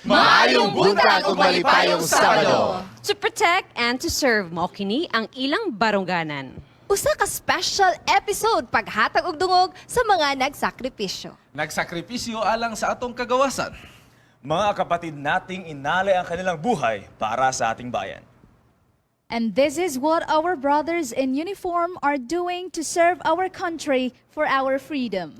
Maayong buntag ug malipayong Sabado. To protect and to serve mao kini ang ilang barungganan. Usa ka special episode paghatag og dungog sa mga nagsakripisyo. Nagsakripisyo alang sa atong kagawasan. Mga kapatid nating inalay ang kanilang buhay para sa ating bayan. And this is what our brothers in uniform are doing to serve our country for our freedom.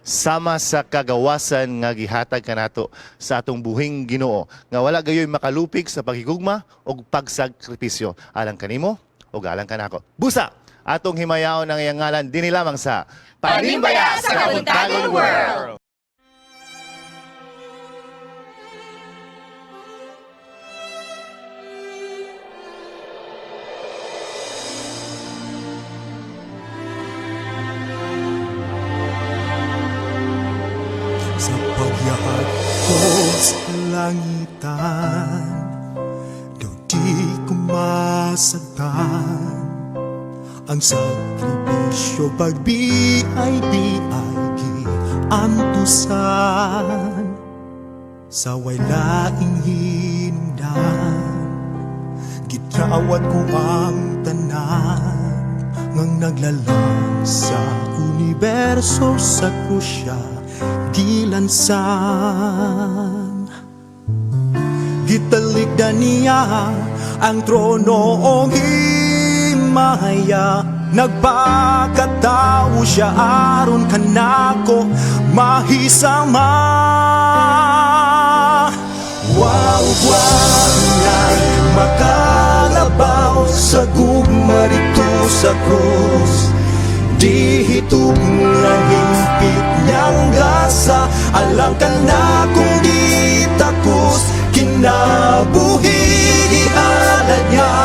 Sama sa kagawasan nga gihatag kanato sa atong buhing Ginoo nga wala gayoy makalupig sa paghigugma o pagsakripisyo alang kanimo o alang kanako. Busa atong himayaon ang iyang ngalan dinhi lamang sa Panimbaya sa Kabuntagon World. Sa pagyahag ko sa langitan, daw di ko masagdan ang sakripisyo pagbiay-biay giantusan sa way laing hinungdan. Gitrawat ko ang tanan ngang naglalang sa universo sa krusya gilansan. Gitalikdan niya ang trono o himaya, nagpakatao siya aron kanako mahisama. Wow, walay makalabaw sa gugma rito sa krus. Di hitog nga hingpit niyang gasa, alang ka na kung di takos kinabuhi ihala niya.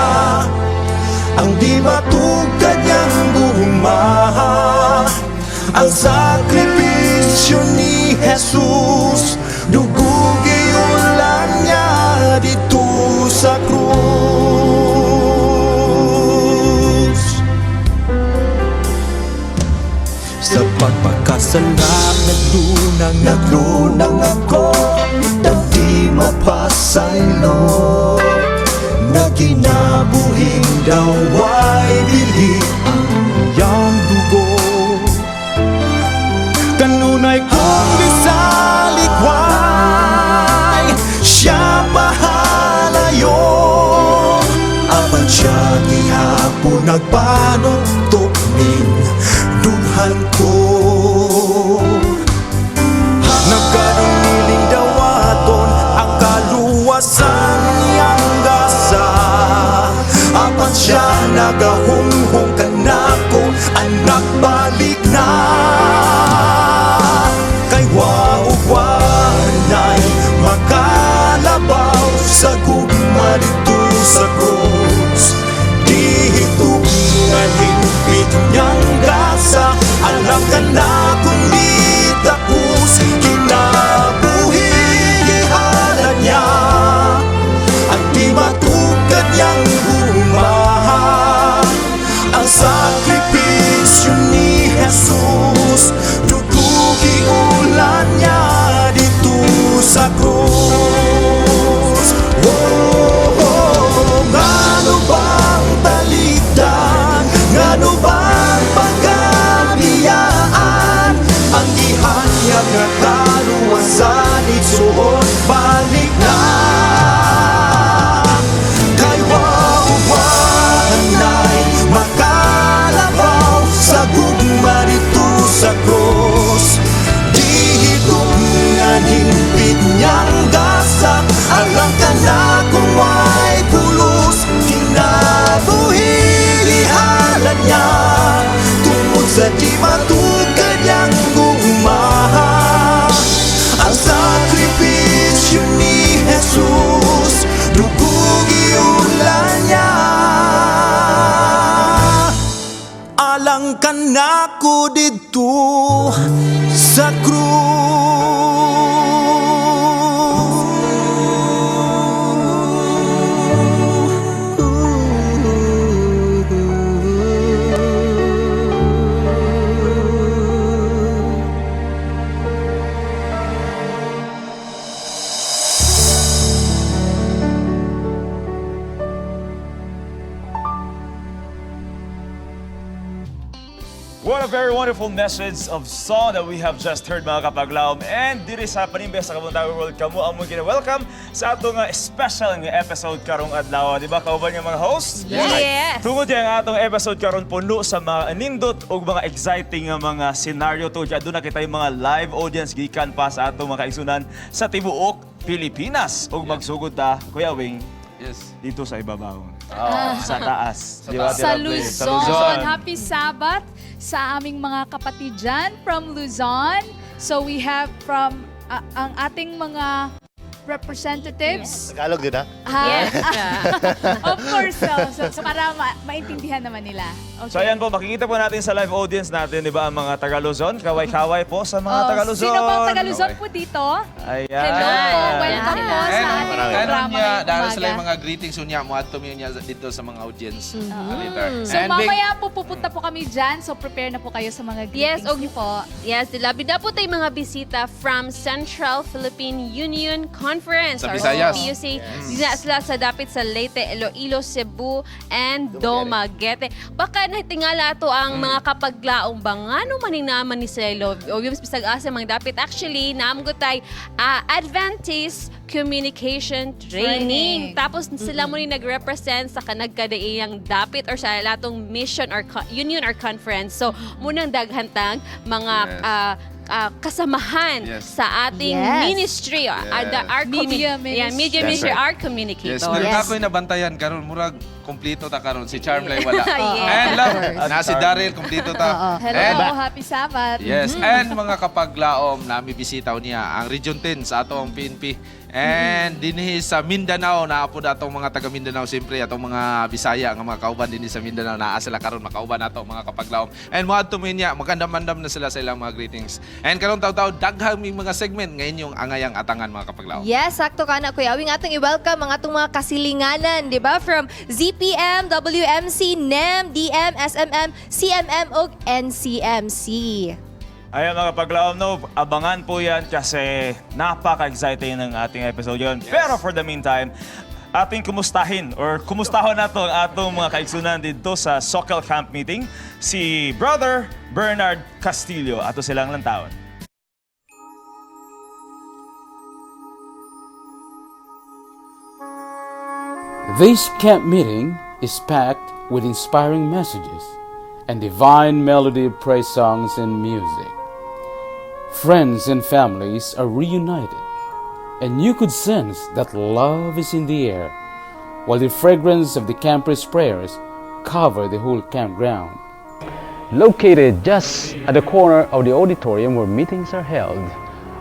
Ang di matugad niyang gumaha, ang sakripisyo ni Jesus, dugugi ulan niya dito sa krus. Sa pagpakasalanan naglunang ako, daw di mapasaylo. Naginabuhing daw ay bili ang iyang dugo. Kanunay kong bisalikway, siya pahalayo. Apan siya gihapon nagpanuktok ning dughan ko. Nagkaroon daw aton ang kaluwasan niyang gasa. Apan siya nagahunghong kanako, anak balik na. Kay wauwanay makalabaw sa gugma dito sa krus. Di hitog nga hingpit niyang gasa, alam ka na kung di tapos kinabuhi ihala niya. Ang di matugad niyang gumaha, ang sakripisyo ni Jesus, dugugi ulan niya dito sa krus. Ngano bang talikdan, ngano bang pagkabiyaan, ang ihanyag nga kaluwasan igsuon balik na. Kay wauwanay makalabaw sa gugma dito sa krus. Di hitog nga hingpit niyang gasa, alang ka na kung may pulos kinabuhi ihala niya. Tungod sa di matugad niyang gumaha, ang sakripisyo ni Jesus, dugugi ulan niya. Alang ka na ko dito sa krus. What a very wonderful message of song that we have just heard, mga kapaglaom. And diri sa Panimbaya sa Kabuntagon World, kamo ang mong welcome sa atong special nga episode karong adlaw. Di ba, kauban nga mga host? Yes. Tungod yung atong episode karon puno sa mga nindot o mga exciting nga mga scenario. Tungod doon na kita yung mga live audience gikan pa sa atong mga kaigsunan sa tibuok Pilipinas. O magsugod ta, Kuya Wing, Yes. dito sa ibabaw. Sa taas. Di ba, Sa Tirable? Luzon. Happy Sabbath sa aming mga kapatid dyan from Luzon. So we have from ang ating mga representatives. Tagalog din, ha? Yes. Of course. So para maintindihan naman nila. Okay. So ayan po, makikita po natin sa live audience natin, di ba, ang mga taga-Luzon. Kaway-kaway po sa mga Oh, taga-Luzon. Sino bang taga-Luzon po dito? Ayan. Hello po. Welcome po sa And ating karon programa niya, ngayong dahil umaga. sila yung mga greetings niya, muadto niya dito sa mga audience later. So mamaya po pupunta po kami dyan. So prepare na po kayo sa mga Yes, greetings niyo po. Yes, labi na po tayo mga bisita from Central Philippine Union Conference Sa or Visayas. CPUC. Dina sila sa dapit sa Leyte, Iloilo, Cebu, and Dumaguete. Baka natingala ato ang mga kapaglaong bangano maninaman ni sila. O yung bisag asa mga dapit. Actually, naamgotay Adventist Communication Training. Tapos sila mo ni nag-represent sa kanagkadaiyang dapit or sa latong mission or union or conference. So, munang daghantang mga kasamahan Yes. sa ating Yes. ministry. Our Media Yeah, media ministry. ministry, That's our communicators. Yes, pero Yes. ako'y nabantayan karon murag kompleto ta karon, si Charmlay wala. Yes. And love, na si Daryl kompleto ta. Hello, And happy Sabbath. yes, and mga kapaglaom nami bisitaw niya ang Region 10 sa atong PNP. And dinhi sa Mindanao na po atong mga taga Mindanao siyempre atong mga Bisaya nga mga kauban dinhi sa Mindanao naa sila karon makauban nato mga kapaglaom. And moadto niya magandam-andam na sila sa ilang mga greetings. And karon taw-taw daghang may mga segment ngayon yung angayang atangan mga kapaglaom. Yes, sakto ka na, Kuya Awing. Atong i-welcome ang atong mga kasilinganan, di ba? From ZPM, WMC, NEM, DM, SMM, CMM, ug NCMC. Ayan mga paglaom, no, abangan po yan kasi napaka-exciting ng ating episode yun. Pero for the meantime, ating kumustahin or kumustahon nato ang atong mga kaigsunan dito sa Soccer Camp Meeting, si Brother Bernard Castillo. Ato silang lantawon. This camp meeting is packed with inspiring messages and divine melody of praise songs and music. Friends and families are reunited, and you could sense that love is in the air, while the fragrance of the campers' prayers cover the whole campground. Located just at the corner of the auditorium where meetings are held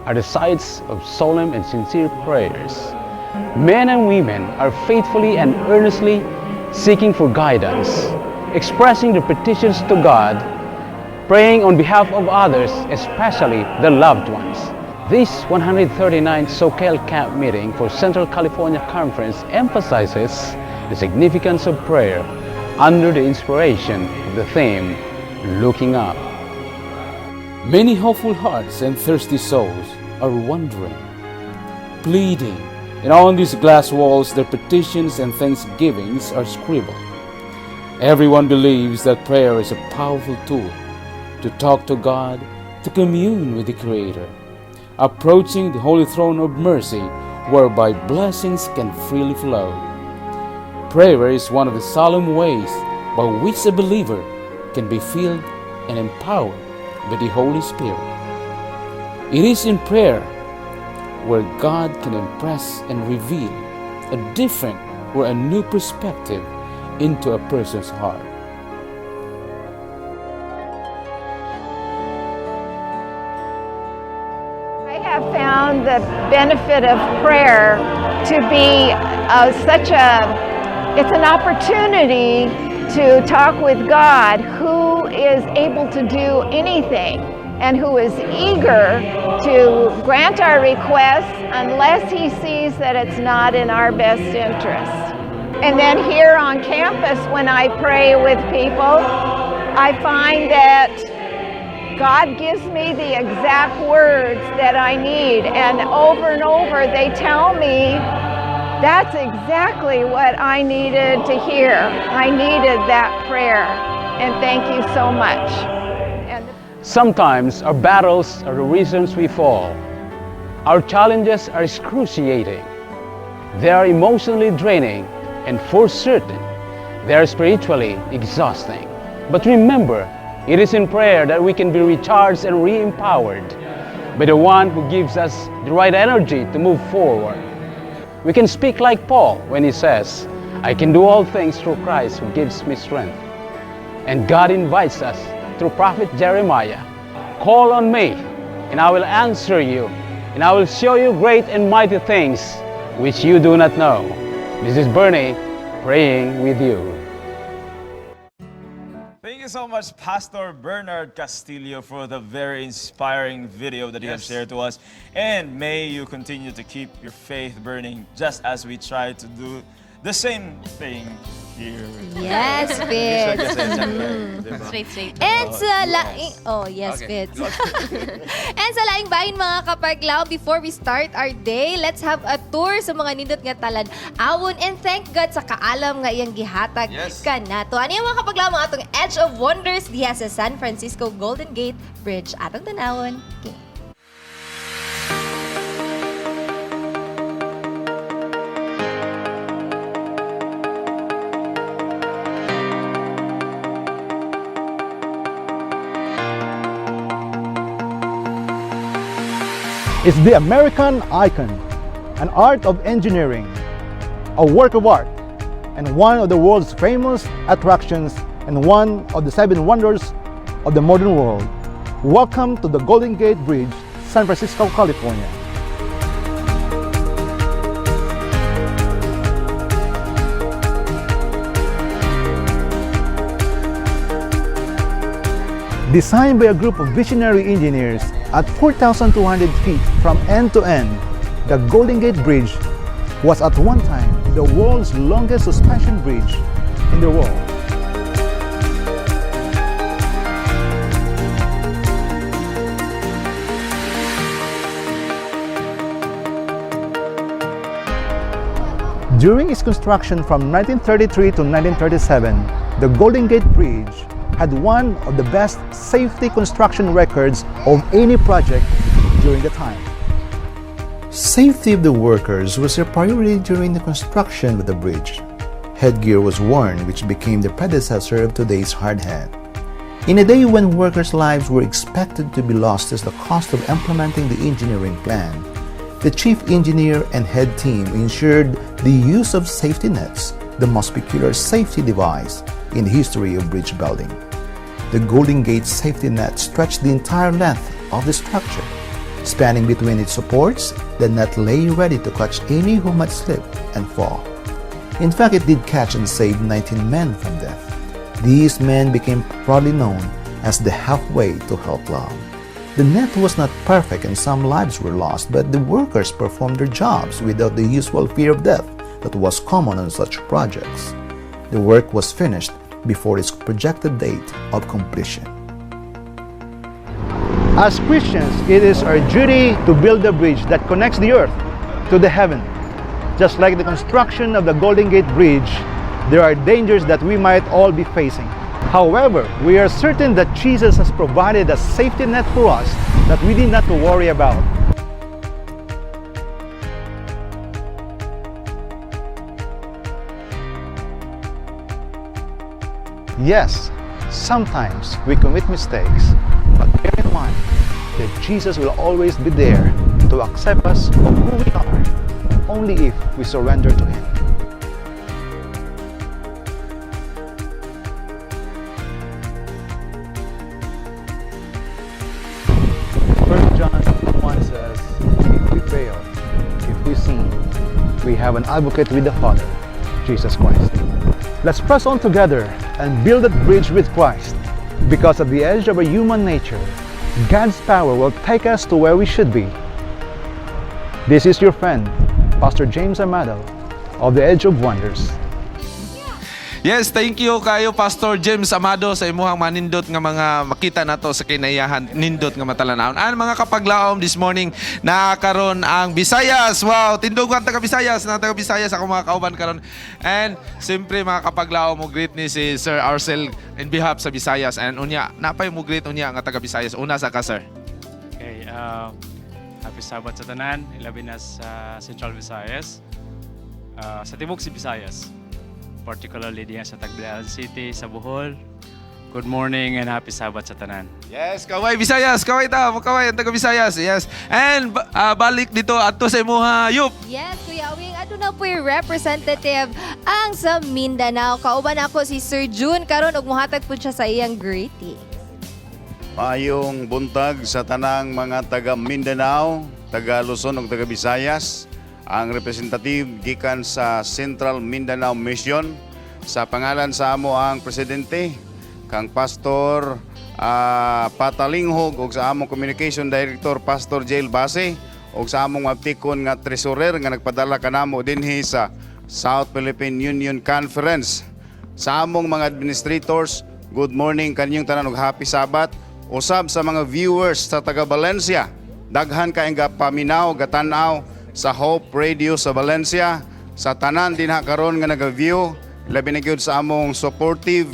are the sites of solemn and sincere prayers. Men and women are faithfully and earnestly seeking for guidance, expressing their petitions to God, praying on behalf of others, especially their loved ones. This 139th SoCal Camp Meeting for Central California Conference emphasizes the significance of prayer under the inspiration of the theme, Looking Up. Many hopeful hearts and thirsty souls are wondering, pleading, and on these glass walls their petitions and thanksgivings are scribbled. Everyone believes that prayer is a powerful tool to talk to God, to commune with the Creator, approaching the holy throne of mercy whereby blessings can freely flow. Prayer is one of the solemn ways by which a believer can be filled and empowered by the Holy Spirit. It is in prayer where God can impress and reveal a different or a new perspective into a person's heart. I have found the benefit of prayer to be it's an opportunity to talk with God, who is able to do anything and who is eager to grant our requests unless he sees that it's not in our best interest. And then here on campus, when I pray with people, I find that God gives me the exact words that I need, and over they tell me that's exactly what I needed to hear. I needed that prayer, and thank you so much. Sometimes our battles are the reasons we fall. Our challenges are excruciating. They are emotionally draining, and for certain, they are spiritually exhausting. But remember, it is in prayer that we can be recharged and re-empowered by the one who gives us the right energy to move forward. We can speak like Paul when he says, I can do all things through Christ who gives me strength. And God invites us through Prophet Jeremiah, call on me, and I will answer you, and I will show you great and mighty things which you do not know. This is Bernie praying with you. Thank you so much, Pastor Bernard Castillo, for the very inspiring video that you have shared to us. And may you continue to keep your faith burning just as we try to do the same thing here. Yes, Fitz. Straight. And sa laing... Oh, yes, Okay. Fitz. And sa laing bahin, mga kapaglaw, before we start our day, let's have a tour sa mga nindot nga talan awon. And thank God sa kaalam nga iyang gihatag ka na to. Ano yung mga kapaglaw, mga atong Edge of Wonders diha sa San Francisco Golden Gate Bridge. Atong tanawon. Okay. It's the American icon, an art of engineering, a work of art, and one of the world's famous attractions and one of the 7 wonders of the modern world. Welcome to the Golden Gate Bridge, San Francisco, California. Designed by a group of visionary engineers at 4,200 feet from end to end, the Golden Gate Bridge was at one time the world's longest suspension bridge in the world. During its construction from 1933 to 1937, the Golden Gate Bridge had one of the best safety construction records of any project during the time. Safety of the workers was a priority during the construction of the bridge. Headgear was worn, which became the predecessor of today's hard hat. In a day when workers' lives were expected to be lost as the cost of implementing the engineering plan, the chief engineer and head team ensured the use of safety nets, the most peculiar safety device in the history of bridge building. The Golden Gate safety net stretched the entire length of the structure. Spanning between its supports, the net lay ready to catch any who might slip and fall. In fact, it did catch and save 19 men from death. These men became proudly known as the halfway to Hell Club. The net was not perfect and some lives were lost, but the workers performed their jobs without the usual fear of death that was common on such projects. The work was finished before its projected date of completion. As Christians, it is our duty to build a bridge that connects the earth to the heaven. Just like the construction of the Golden Gate Bridge, there are dangers that we might all be facing. However, we are certain that Jesus has provided a safety net for us that we need not to worry about. Yes, sometimes we commit mistakes, but bear in mind that Jesus will always be there to accept us for who we are, only if we surrender to Him. 1 John 1 says, if we fail, if we sin, we have an advocate with the Father, Jesus Christ. Let's press on together and build that bridge with Christ, because at the edge of our human nature, God's power will take us to where we should be. This is your friend, Pastor James Amado, of the Edge of Wonders. Yes, thank you kayo Pastor James Amado sa imuhang manindot nga mga makita nato sa kinayahan nindot nga matalanawon. Ang mga kapaglaom this morning nakaroon ang Visayas. Wow, tindog ang taga Visayas, ako mga kauban karon. And siyempre mga kapaglaom mo greet ni si Sir Arcel in behalf sa Visayas. And unya, napay mo greet unya nga taga Visayas. Una sa ka, sir. Okay, happy Sabat sa tanan, ilabi na sa Central Visayas. Sa Tibok si Visayas, particularly diyan sa Tagbilaran City, sa Bohol. Good morning and happy Sabat sa tanan. Yes, kaway Visayas, kaway ta, kaway ang taga Visayas. Yes. And balik dito ato sa imuha yup. Yes, Kuya Wing, ato na po yung representative ang sa Mindanao. Kauban ako si Sir June karon ug mohatag po siya sa iyang greeting. Maayong buntag sa tanang mga taga Mindanao, taga Luzon ug taga Visayas. Ang representative gikan sa Central Mindanao Mission sa pangalan sa amo ang presidente kang Pastor Patalinghog ug sa among communication director Pastor Jail Base ug sa among aptikon nga treasurer nga nagpadala kanamo dinhi sa South Philippine Union Conference. Sa among mga administrators, good morning kanyang tanan ug happy Sabat. Usab sa mga viewers sa taga Valencia, daghan kaayong gapaminaw, gatanaw sa Hope Radio sa Valencia, sa tanan din karon nga naga-view, labi na gyud sa among supportive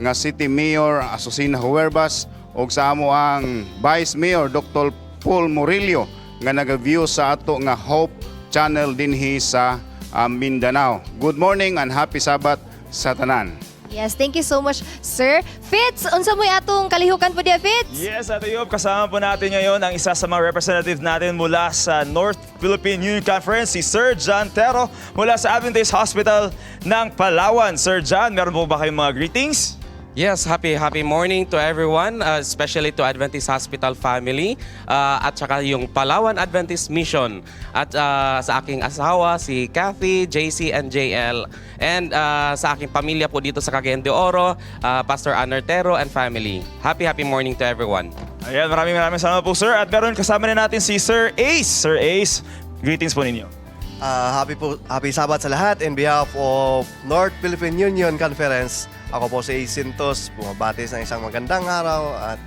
nga City Mayor Asusina Huerbas ug sa amo ang Vice Mayor Dr. Paul Murillo nga naga-view sa ato nga Hope Channel dinhi sa Mindanao. Good morning and happy Sabat sa tanan. Yes, thank you so much, Sir. Fitz, unsa mo'y atong kalihukan po dia, Fitz? Yes, Ate Yop, kasama po natin ngayon ang isa sa mga representative natin mula sa North Philippine Union Conference, si Sir John Tero mula sa Adventist Hospital ng Palawan. Sir John, meron po ba kayong mga greetings? Yes, happy morning to everyone, especially to Adventist Hospital family at saka yung Palawan Adventist Mission at sa aking asawa si Kathy, JC and JL and sa aking pamilya po dito sa Cagayan de Oro, Pastor Anertero and family. Happy morning to everyone. Ayan, maraming salamat po sir at meron kasama na natin si Sir Ace. Sir Ace, greetings po ninyo. Happy Sabat sa lahat in behalf of North Philippine Union Conference. Ako po si Sintos, bumabati sa isang magandang araw at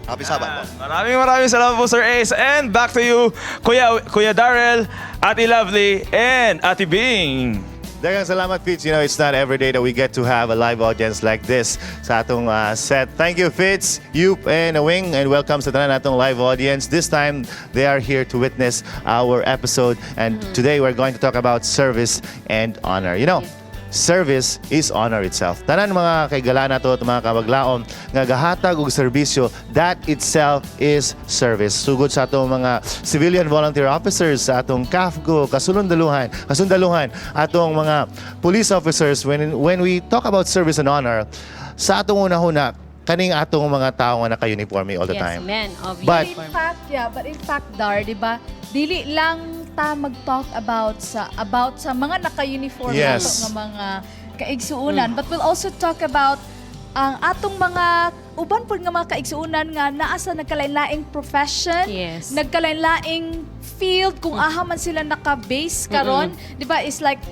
happy Sabat po. Maraming salamat po Sir Ace and back to you Kuya Darrell, Ate Lovely and Ate Bing. Daghang salamat, Fitz. You know, it's not every day that we get to have a live audience like this sa atong set. Thank you, Fitz, Yup, and Wing, and welcome sa tanan atong live audience. This time, they are here to witness our episode, and today we're going to talk about service and honor. You know, service is honor itself. Tanan mga kaigala nato at mga kabaglaom nga gahatag og serbisyo, that itself is service. Sugod sa atong mga civilian volunteer officers, sa atong CAFGO, kasundaluhan, atong mga police officers, when we talk about service and honor, sa atong una-una, kaning atong mga tao nga naka-uniforme all the time. Yes, men of But uniform. But in fact, Dar, di ba, dili lang ta mag-talk about sa mga naka-uniform Yes. nato nga mga kaigsuunan, but we'll also talk about ang atong mga uban po nga mga kaigsuunan nga naa sa nagkalain-laing profession, Yes. nagkalain-laing field kung aha man sila naka-base karon, di ba? It's like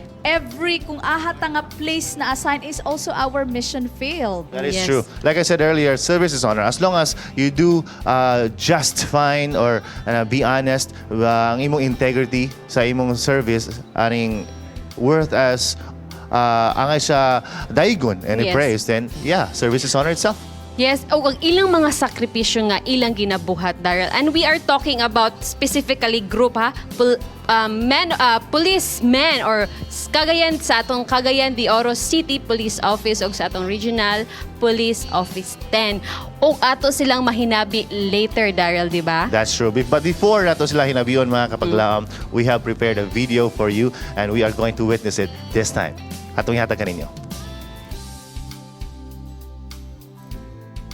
kung aha ta nga place na assign is also our mission field. that is Yes. true. Like I said earlier, service is honor. As long as you do just fine or be honest, ang imong integrity sa imong service, aning worth as angay siya daigon and Yes. praise, then yeah, service is honor itself. Yes, o ang ilang mga sakripisyo nga ilang ginabuhat, Daryl. And we are talking about specifically group policemen or Cagayan sa atong Cagayan de Oro City Police Office o sa atong Regional Police Office 10. O ato silang mahinabi later, Daryl, di ba? That's true. But before nato sila hinabiyon mga kapaglaom, we have prepared a video for you and we are going to witness it this time. Atong ihatag kaninyo.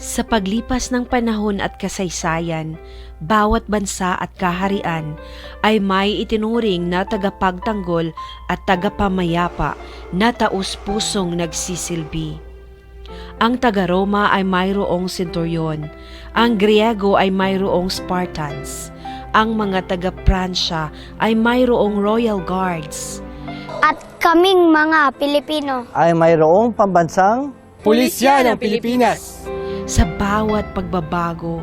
Sa paglipas ng panahon at kasaysayan, bawat bansa at kaharian ay may itinuring na tagapagtanggol at tagapamayapa na taus-pusong nagsisilbi. Ang taga-Roma ay mayroong senturyon, ang Griego ay mayroong Spartans, ang mga taga-Pransya ay mayroong Royal Guards. at kaming mga Pilipino ay mayroong pambansang Pulisya ng Pilipinas. Sa bawat pagbabago,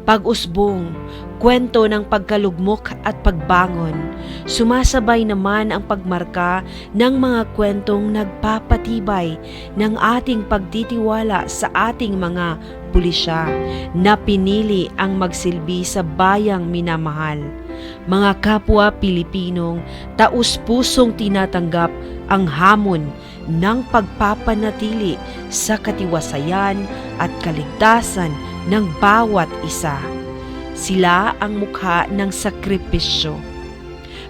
pag-usbong, kwento ng pagkalugmok at pagbangon, sumasabay naman ang pagmarka ng mga kwentong nagpapatibay ng ating pagtitiwala sa ating mga pulisya na pinili ang magsilbi sa bayang minamahal. Mga kapwa Pilipinong taus-pusong tinatanggap ang hamon ng pagpapanatili sa katiwasayan at kaligtasan ng bawat isa. Sila ang mukha ng sakripisyo.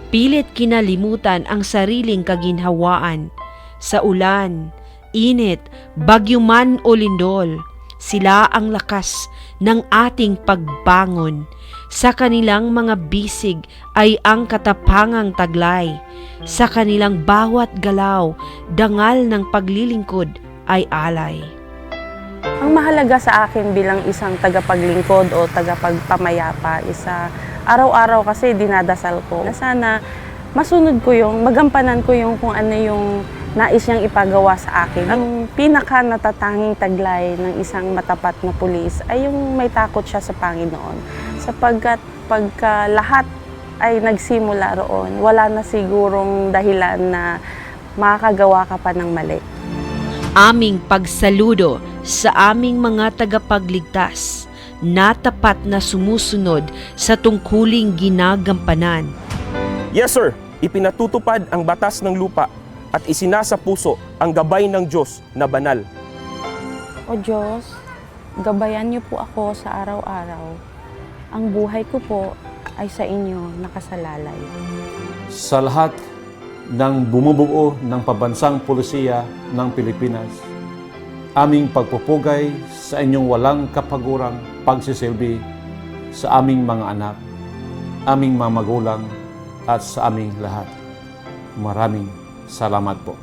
Pilit kinalimutan ang sariling kaginhawaan. Sa ulan, init, bagyo man o lindol, sila ang lakas ng ating pagbangon. Sa kanilang mga bisig ay ang katapangang taglay. Sa kanilang bawat galaw, dangal ng paglilingkod ay alay. Ang mahalaga sa akin bilang isang tagapaglingkod o tagapagpamayapa is araw-araw kasi dinadasal ko na sana masunod ko yung, magampanan ko yung kung ano yung nais niyang ipagawa sa akin. Ang pinaka natatanging taglay ng isang matapat na pulis ay yung may takot siya sa Panginoon. Sapagkat pagka lahat ay nagsimula roon, wala na sigurong dahilan na makakagawa ka pa ng mali. Aming pagsaludo sa aming mga tagapagligtas na tapat na sumusunod sa tungkuling ginagampanan. Yes sir, ipinatutupad ang batas ng lupa at isinasa puso ang gabay ng Diyos na banal. O Diyos, gabayan niyo po ako sa araw-araw. Ang buhay ko po ay sa inyo nakasalalay. Sa lahat ng bumubuo ng pabansang pulisiya ng Pilipinas, aming pagpupugay sa inyong walang kapagurang pagsisilbi sa aming mga anak, aming mga magulang at sa aming lahat. Maraming salamat po.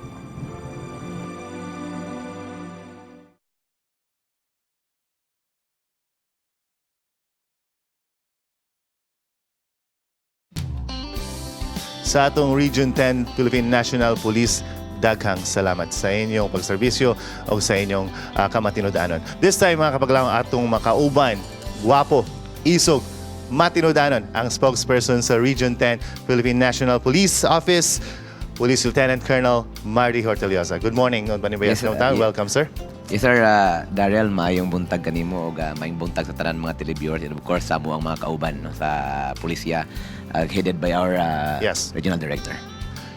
Sa atong Region 10 Philippine National Police, daghang salamat sa inyong pagserbisyo o sa inyong kamatinudanon. This time, mga kapaglaong atong makauban, guwapo, isog, matinudanon ang spokesperson sa Region 10 Philippine National Police Office, Police Lieutenant Colonel Marty Hortalioza. Good morning, Panimbaya sa Town. Welcome, sir. Yes, sir. Daryl, maayong buntag kanimo o maayong buntag sa tanan mga televiewers and of course sa mo ang mga kauban no, sa pulisya headed by our regional director.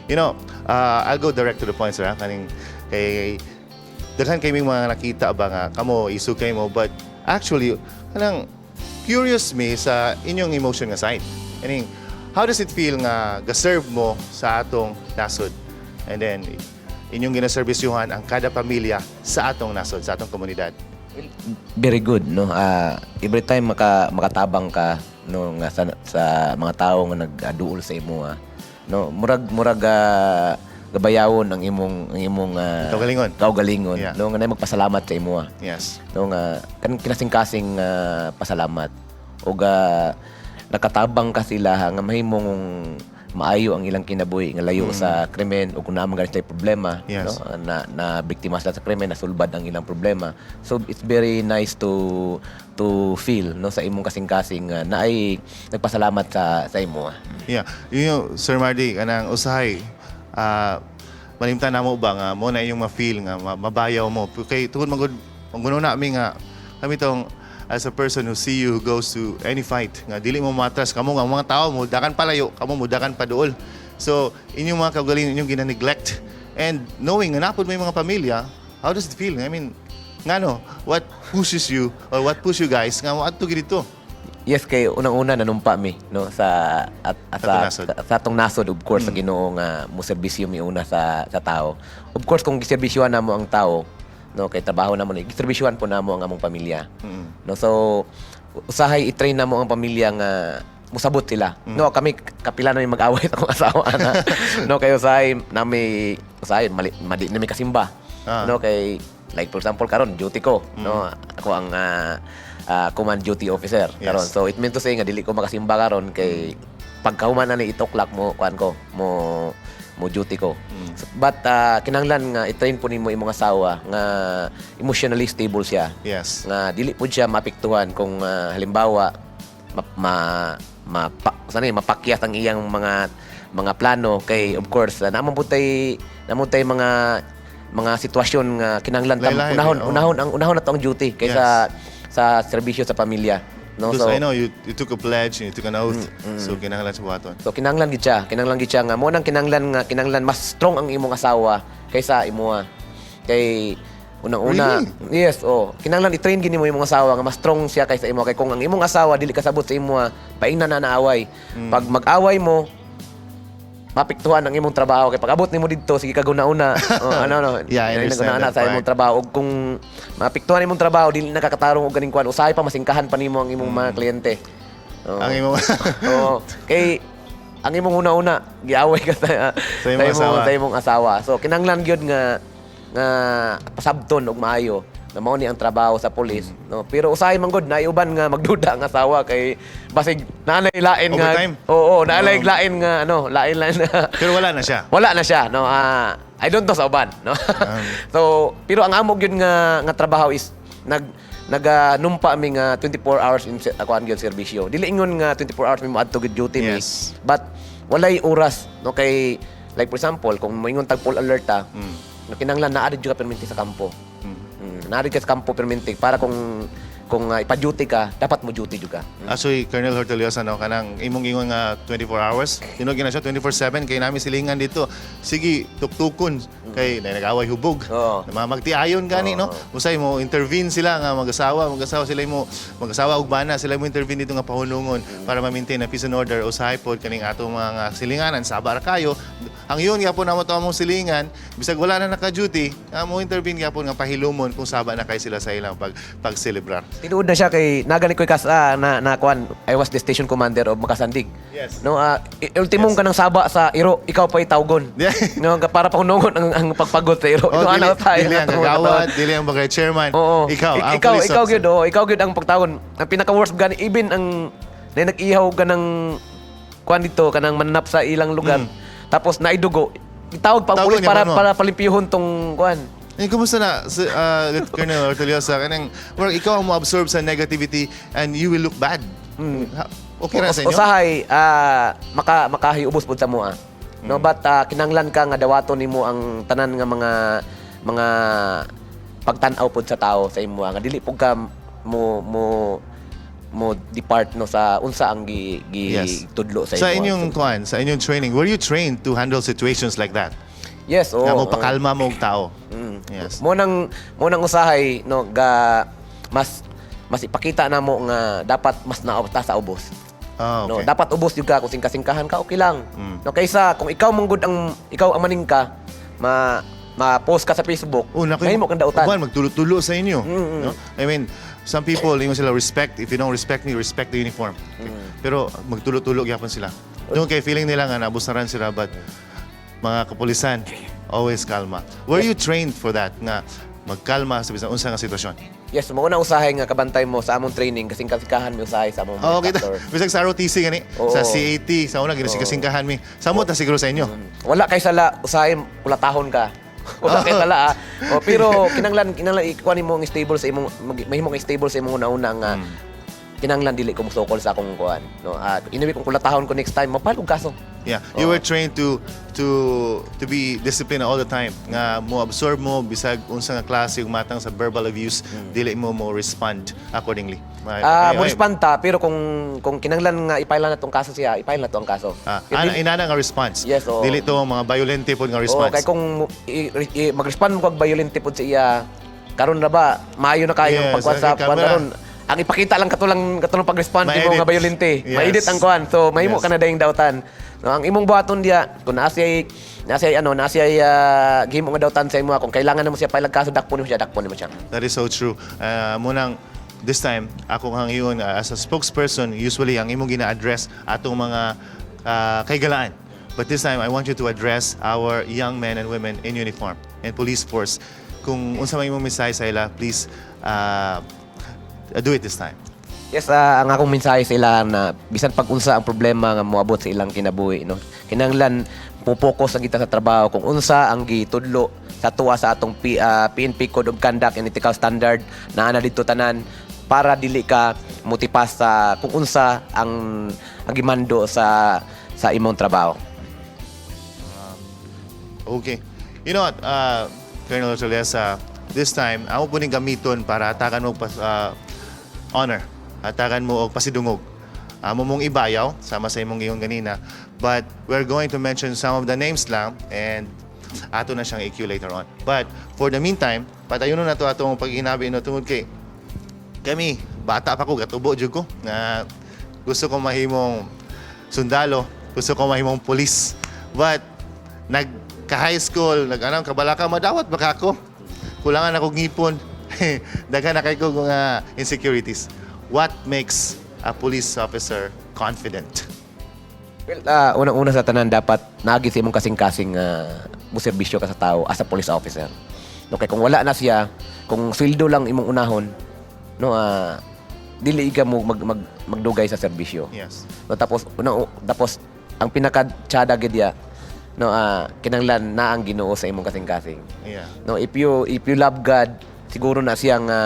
You know, I'll go direct to the point, sir. Kaning kay daghan kay mga nakita ba nga kamo isug kay mo, but actually kanang curious me sa inyong emotion nga side. Kaning how does it feel nga ga-serve mo sa atong nasod? And then inyong ginaserbisyuhan ang kada pamilya sa atong nasod, sa atong komunidad. Very good, no. Every time makatabang ka no nga sa mga tao nga nag-aduol sa imo, no, murag gabayawon ang imong kaugalingon Yeah. no nga magpasalamat sa imo. Yes. No nga kinasing-kasing pasalamat o nakatabang ka sila nga mahimong maayo ang ilang kinabuhi nga layo sa krimen o kung naman ganito yung problema, Yes. no? na biktima sila sa krimen, nasulbad ang ilang problema. So it's very nice to feel no sa imong kasing-kasing na ay nagpasalamat sa imo. Yeah. You know, Sir Marty, kanang usahay, malimtan na mo ba nga mo na inyong ma-feel nga mabayaw mo. Kay tungod magguno na mi nga kami tong as a person who see you who goes to any fight nga dili mo matras kamo nga mga tao mo dakan palayo kamo mo dakan paduol. So inyong mga kaugalingon inyong gina-neglect and knowing nga napod may mga pamilya, how does it feel? I mean, ngano, what pushes you or what push you guys nga mo adto gid dito? Yes, kay unang-una nanumpa mi no sa atong nasod of course sa Ginoo nga mo serbisyo mi una sa tao. Of course kung giserbisyohan namo ang tao no kay trabaho namo ni giserbisyohan po namo ang among pamilya. No so usahay i-train namo ang pamilya nga musabot sila. No kami kapila na mag-away akong asawa na. No kay usahay mali nami kasimba. No kay like for example karon duty ko no ako ang command duty officer karon. So it meant to say nga dili ko makasimba karon kay pagkahuman na ni 8 o'clock mo kuan ko mo mo duty ko. But kinahanglan nga i-train po nimo imong asawa nga emotionally stable siya. Yes. Nga dili po siya mapiktuhan kung halimbawa mapakyat ang iyang mga plano kay of course namon tay mga sitwasyon nga kinahanglan unahon na to ang duty kaysa sa serbisyo sa pamilya. No, Because I know you took a pledge and you took an oath. So kinahanglan sa buhaton. So kinahanglan gid siya nga mo nang kinahanglan mas strong ang imong asawa kaysa imuha. Kay unang-una, yes, kinahanglan i-train gini mo imong asawa nga mas strong siya kaysa imo kay kung ang imong asawa dili kasabot sa imuha, paingnan na naaway. Pag mag-away mo, mapiktuhan ang imong trabaho kay pag-abot nimo didto sige kag una-una Yeah, I understand that sa imong trabaho ug kung mapiktuhan imong trabaho dili nakakatarong og ganing kwan usahay pa masingkahan pa nimo ang imong mga kliyente. Ang imong kay ang imong una-una giaway ka sa imong asawa. So kinahanglan gyud nga pasabton og maayo na mao ni ang trabaho sa pulis, no? Pero usahay man gud naiuban nga magduda ang asawa kay basig naanay lain nga naanay lain nga lain pero wala na siya. Wala na siya, no? I don't know sa uban, no? So, pero ang amo gyud nga trabaho is naganumpa mi nga 24 hours in akuan gyud serbisyo. Dili ingon nga 24 hours mi moadto gyud duty mi. But walay oras, no, kay like for example, kung moingon tag full alert no, kinahanglan naa gyud ka perminti sa kampo. Nari ka sa kampo perminti para kung ipa-duty ka, dapat mo duty juga. Actually, Colonel Horteliosa, kanang imong ingon nga 24 hours, tinog na siya 24/7 kay nami silingan dito. Sige, tuktukon kay nag-away hubog. Magtiayon gani, no? Usay mo intervene sila nga mag-asawa ug bana sila mo intervene dito nga pahulungon para ma-maintain ang peace and order usahay pod kaning atong mga silinganan sa kayo. Ang yun gyapon namo to among silingan, bisag wala na naka-duty, mo intervene gyapon nga pahilumon kung saba na kay sila sa ilang pag-celebrar. Tinuod na siya kay nagani ko'y na kuan I was the station commander of Makasandig. Yes. No, ultimong ka ng saba sa Iro, ikaw pa'y tawgon. No, para pahunungon ang pagpagod sa Iro. Dili ang kagawad, dili ang bagay chairman. Ikaw gyud ang pagtawgon. Ang pinaka-worst gani even ang nag-ihaw ka ng kuan dito kanang mananap sa ilang lugar. Tapos naidugo. Itawag pa ang pulis para palimpihon tong kuan. Kumusta na, Colonel Horteliosa? Ikaw ang mo-absorb sa negativity and you will look bad. Okay na sa inyo? Usahay, makahiubos po sa mua. No, but kinanglan ka nga dawaton nimo ang tanan nga mga pagtan-aw po sa tao sa imo. Nga dili po ka mo depart no sa unsa ang tudlo sa imo. Sa inyong training, were you trained to handle situations like that? Yes, nga mo pakalma mo og tao. Yes. Mo nang usahay no mas ipakita na mo nga dapat mas naabta sa ubos. Okay. No, dapat ubos jud ka kung singka-singkahan ka okay lang. No kaysa kung ikaw manggod ikaw ang maning ka ma-post ka sa Facebook. Mahimo kang dautan. Magtulo-tulo sa inyo. No? I mean, some people ingon sila respect. If you don't respect me, respect the uniform. Okay? Pero magtulo-tulo gyapon sila. Doon kay feeling nila nga nabusaran sila but mga kapulisan, always kalma. Were you trained for that? Nga magkalma sa bisan unsa nga sitwasyon? Yes, mo na usahay nga kabantay mo sa among training kasing kasingkahan mo usahay sa among factor. Bisag sa ROTC gani, sa CAT, sa una ginasingkahan mi. Samot ta siguro sa inyo. Wala kay sala usahay kulatahon ka. Wala kay sala pero kinanglan ikuan mo ang stable sa imong mahimo kay stable sa imong una nga kinanglan dili ko musokol sa akong kuan no iniwi kung kulatahon ko next time mapalog kaso. Yeah, you were trained to be disciplined all the time. Nga mo absorb mo bisag unsa nga klase ug matang sa verbal abuse, dili mo respond accordingly. Mo respond ta pero kung kinanglan nga ipailan na tong kaso siya, ipailan na to ang kaso. Inana nga response. Yes, dili to mga violente pod nga response. Kay kung mag-respond mo kag violente pod sa iya, karon na ba maayo na kayo ang pag-WhatsApp karon. Ang ipakita lang katulang pag-respond mo nga violente. Ma-edit ang kuan. So mahimo ka na dayong dautan. No, ang imong buhaton diya kung nasiyay gihimo nga dautan sa imo kung kailangan namo siya pailag kaso dakpon mo siya. That is so true. Munang this time ako kang iyon as a spokesperson usually ang imong gina-address atong mga kaygalaan. But this time I want you to address our young men and women in uniform and police force. Kung unsa may imong mensahe sa ila, please do it this time. Yes, ang akong mensahe sa ila na bisan pag unsa ang problema nga moabot sa ilang kinabuhi no. Kinahanglan Pupokus ang kita sa trabaho kung unsa ang gitudlo sa tuwa sa atong PNP Code of Conduct and Ethical Standard na ana dito tanan para dili ka motipas sa kung unsa ang gimando sa imong trabaho. Okay. You know what, Colonel Solesa, this time, amo po ning gamiton para hatagan mo honor. Hatagan mo og pasidungog. Amo mong ibayaw, sama sa imong gihon ganina. But we're going to mention some of the names lang and ato na siyang EQ later on. But for the meantime, patayon na to atong paghinabi no tungod kay kami, bata pa ko, gatubo jud ko na gusto ko mahimong sundalo, gusto ko mahimong pulis. But nagka-high school, nag-anong kabalaka, madawat baka ako. Kulangan ako ngipon. Daghan na kay ko mga insecurities. What makes a police officer confident? Well, unang-una sa tanan dapat naagi sa imong kasing-kasing buserbisyo ka sa tao as a police officer. Okay, kung wala na siya, kung sweldo lang imong unahon, no, dili ka mo magdugay sa serbisyo. Yes. No, tapos ang pinaka-tsada gid ya, no, kinahanglan na ang Ginoo sa imong kasing-kasing. Yeah. No, if you love God, siguro na siya nga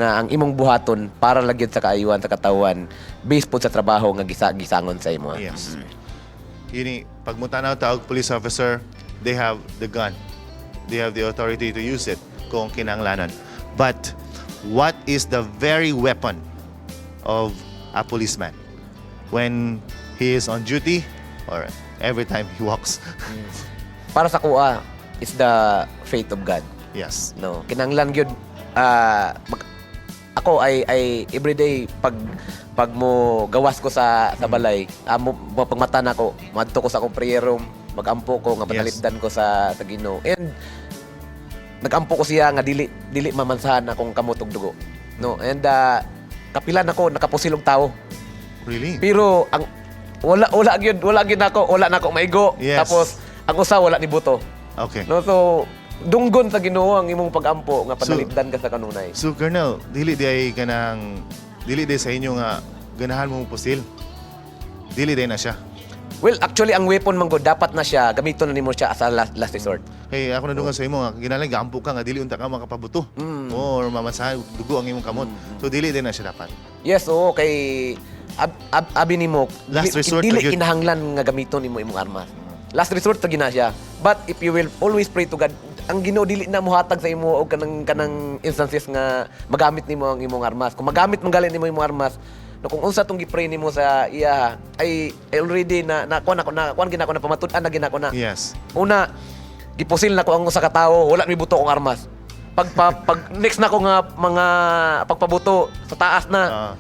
ang imong buhaton para lagyan sa kaayuhan sa katawan based po sa trabaho nga gisangon sa imo. Yes. Yun pag mo tanaw taog police officer, they have the gun. They have the authority to use it kung kinahanglanon. But what is the very weapon of a policeman when he is on duty or every time he walks? Para sa kuha is the faith of God. Yes. No, kinahanglan gyud ako ay everyday pag mo gawas ko sa balay, pagmata na ko, madto ko sa akong prayer room, magampo ko nga panalipdan ko sa Ginoo. And nagampo ko siya nga dili mamansahan akong kamot og dugo. No, and kapilan ako nakapusilong tao. Really? Pero ang wala gyud nako maigo. Yes. Tapos ang usa wala ni buto. Okay. No, so dunggon sa Ginoo ang imong pagampo nga panalipdan ka sa kanunay. So Colonel, dili di sa inyo nga ganahan mo pusil. Dili di na siya. Well, actually ang weapon man gud dapat na siya gamiton na nimo siya as a last resort. Hey, ako nadungan sa imo nga ginalang gampo ka nga dili unta ka makapabuto. Or mamasahan dugo ang imong kamot. So dili din na siya dapat. Yes, oo, kay abi nimo Last resort dili to yun. kinahanglan nga gamiton nimo imong armas. Last resort to gina siya. But if you will always pray to God, ang Ginoo dili na mohatag sa imo og kanang instances nga magamit nimo ang imong armas. Kung magamit man gali nimo imong armas, no, kung unsa tong gi-pray nimo sa iya ay already na kuan gina ko na pamatud-an na gina ko na. Yes. Una, gipusil na ko ang usa ka tawo, wala mi buto ang armas. Pag next na ko nga mga pagpabuto sa taas na.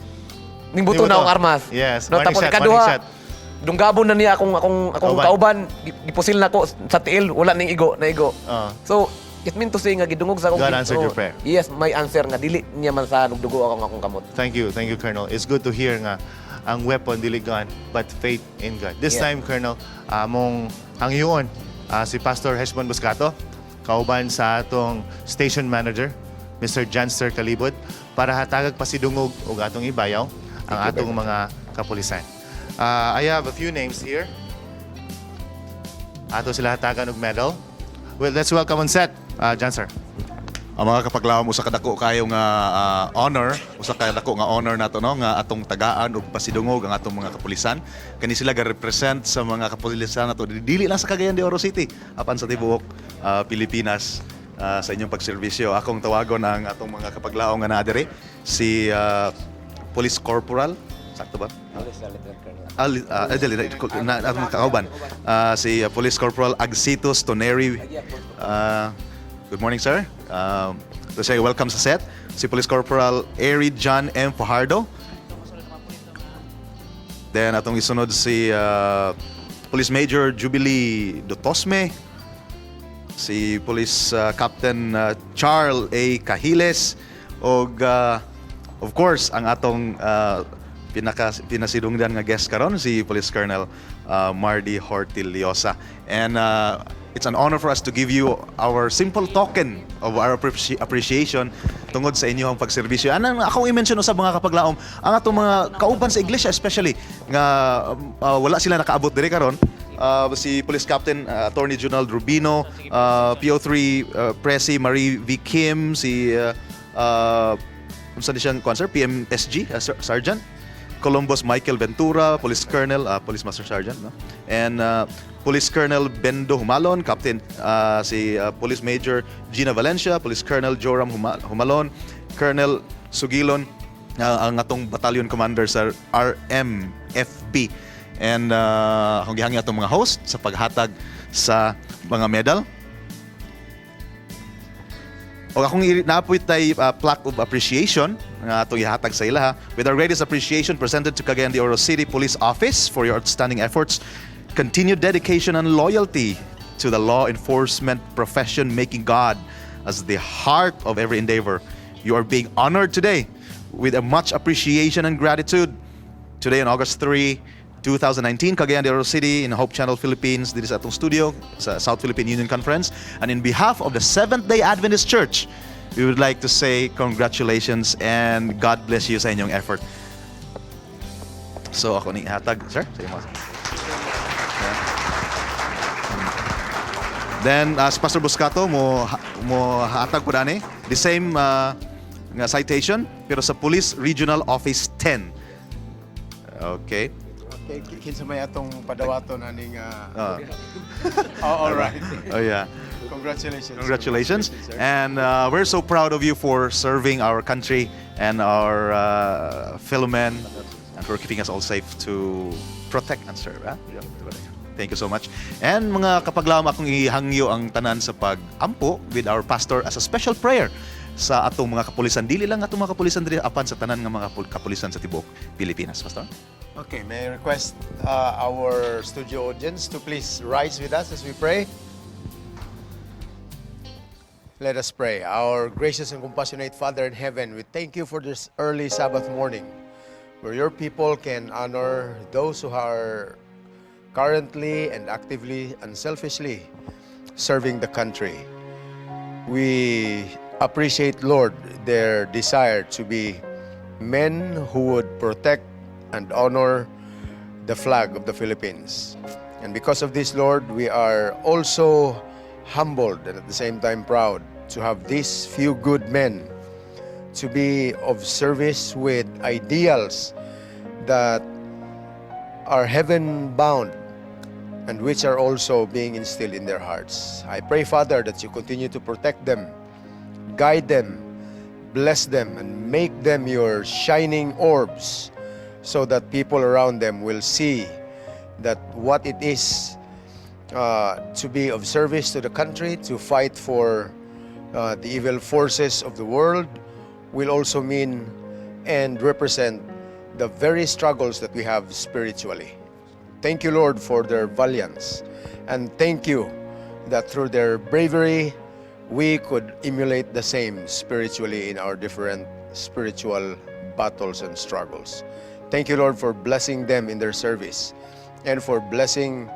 Ning buto na ang armas. Yes. No, Warning tapos shot, ikaduha, warning shot. dunggabon na niya akong kauban, gipusil na ko sa tiil, wala ning igo. So, it mean to say nga gidungog sa akong God answered your prayer. Yes, may answer nga dili niya man sa nugdugo akong kamot. Thank you, Colonel. It's good to hear nga ang weapon dili gun but faith in God. This time, Colonel, among hangyoon si Pastor Heshbon Buscato, kauban sa atong station manager, Mr. Janster Kalibod, para hatagag pasidungog og atong ibayaw ang atong mga kapulisan. I have a few names here. Ato sila hatagan og medal. Well, let's welcome on set, Janster. Ang mga kapaglaom usa kadako kayo nga honor, usa kadako nga honor nato no nga atong tagaan ug pasidungog ang atong mga kapulisan. Kani sila ga represent sa mga kapulisan nato dili lang sa Cagayan de Oro City, apan sa tibuok Pilipinas sa inyong pagserbisyo. Akong tawagon ang atong mga kapaglaom nga naa diri si Police Corporal, sakto ba? Atong kauban si Police Corporal Agsitos Toneri. Good morning, sir. To say welcome sa set, si Police Corporal Eri John M. Fajardo. Then atong isunod si Police Major Jubilee Dotosme, si Police Captain Charles A. Cahiles, og of course ang atong pinasidungdan nga guest karon si Police Colonel Mardy Hortiliosa. And it's an honor for us to give you our simple token of our appreciation tungod sa inyong pagserbisyo. Anang akong i-mention sa mga kapaglaom, ang atong mga kauban sa iglesia especially nga wala sila nakaabot diri karon, si Police Captain Attorney Junald Rubino, PO3 Presi Marie V. Kim, si saan siyang sir? PMSG, Sergeant. Columbus Michael Ventura, Police Colonel, Police Master Sergeant, no? And Police Colonel Bendo Humalon, Captain si Police Major Gina Valencia, Police Colonel Joram Humalon, Colonel Sugilon, ang atong battalion commander sa RMFP. And akong gihangi atong mga host sa paghatag sa mga medal. O akong naapoy tay plaque of appreciation nga ato ihatag sa ila. With our greatest appreciation presented to Cagayan de Oro City Police Office for your outstanding efforts, continued dedication and loyalty to the law enforcement profession, making God as the heart of every endeavor. You are being honored today with a much appreciation and gratitude. Today on August 3, 2019, Cagayan de Oro City in Hope Channel, Philippines. Dito sa atong studio sa South Philippine Union Conference. And in behalf of the Seventh-day Adventist Church, we would like to say congratulations and God bless you sa inyong effort. So ako ni hatag, sir. Sa imo. Then as Pastor Buscato mo hatag po dani the same nga citation pero sa Police Regional Office 10. Okay. Kinsa may atong padawaton aning all right. Oh yeah. Congratulations. Congratulations. And we're so proud of you for serving our country and our fellow men and for keeping us all safe to protect and serve. Thank you so much. And mga kapaglaom, akong ihangyo ang tanan sa pag-ampo with our pastor as a special prayer sa atong mga kapulisan. Dili lang atong mga kapulisan dili apan sa tanan nga mga kapulisan sa tibuok Pilipinas. Pastor? Okay, may I request our studio audience to please rise with us as we pray. Let us pray. Our gracious and compassionate Father in heaven, we thank you for this early Sabbath morning where your people can honor those who are currently and actively and selfishly serving the country. We appreciate, Lord, their desire to be men who would protect and honor the flag of the Philippines. And because of this, Lord, we are also humbled and at the same time proud to have these few good men to be of service with ideals that are heaven-bound and which are also being instilled in their hearts. I pray, Father, that you continue to protect them, guide them, bless them, and make them your shining orbs so that people around them will see that what it is to be of service to the country, to fight for the evil forces of the world, will also mean and represent the very struggles that we have spiritually. Thank you, Lord, for their valiance, and thank you that through their bravery, we could emulate the same spiritually in our different spiritual battles and struggles. Thank you, Lord, for blessing them in their service and for blessing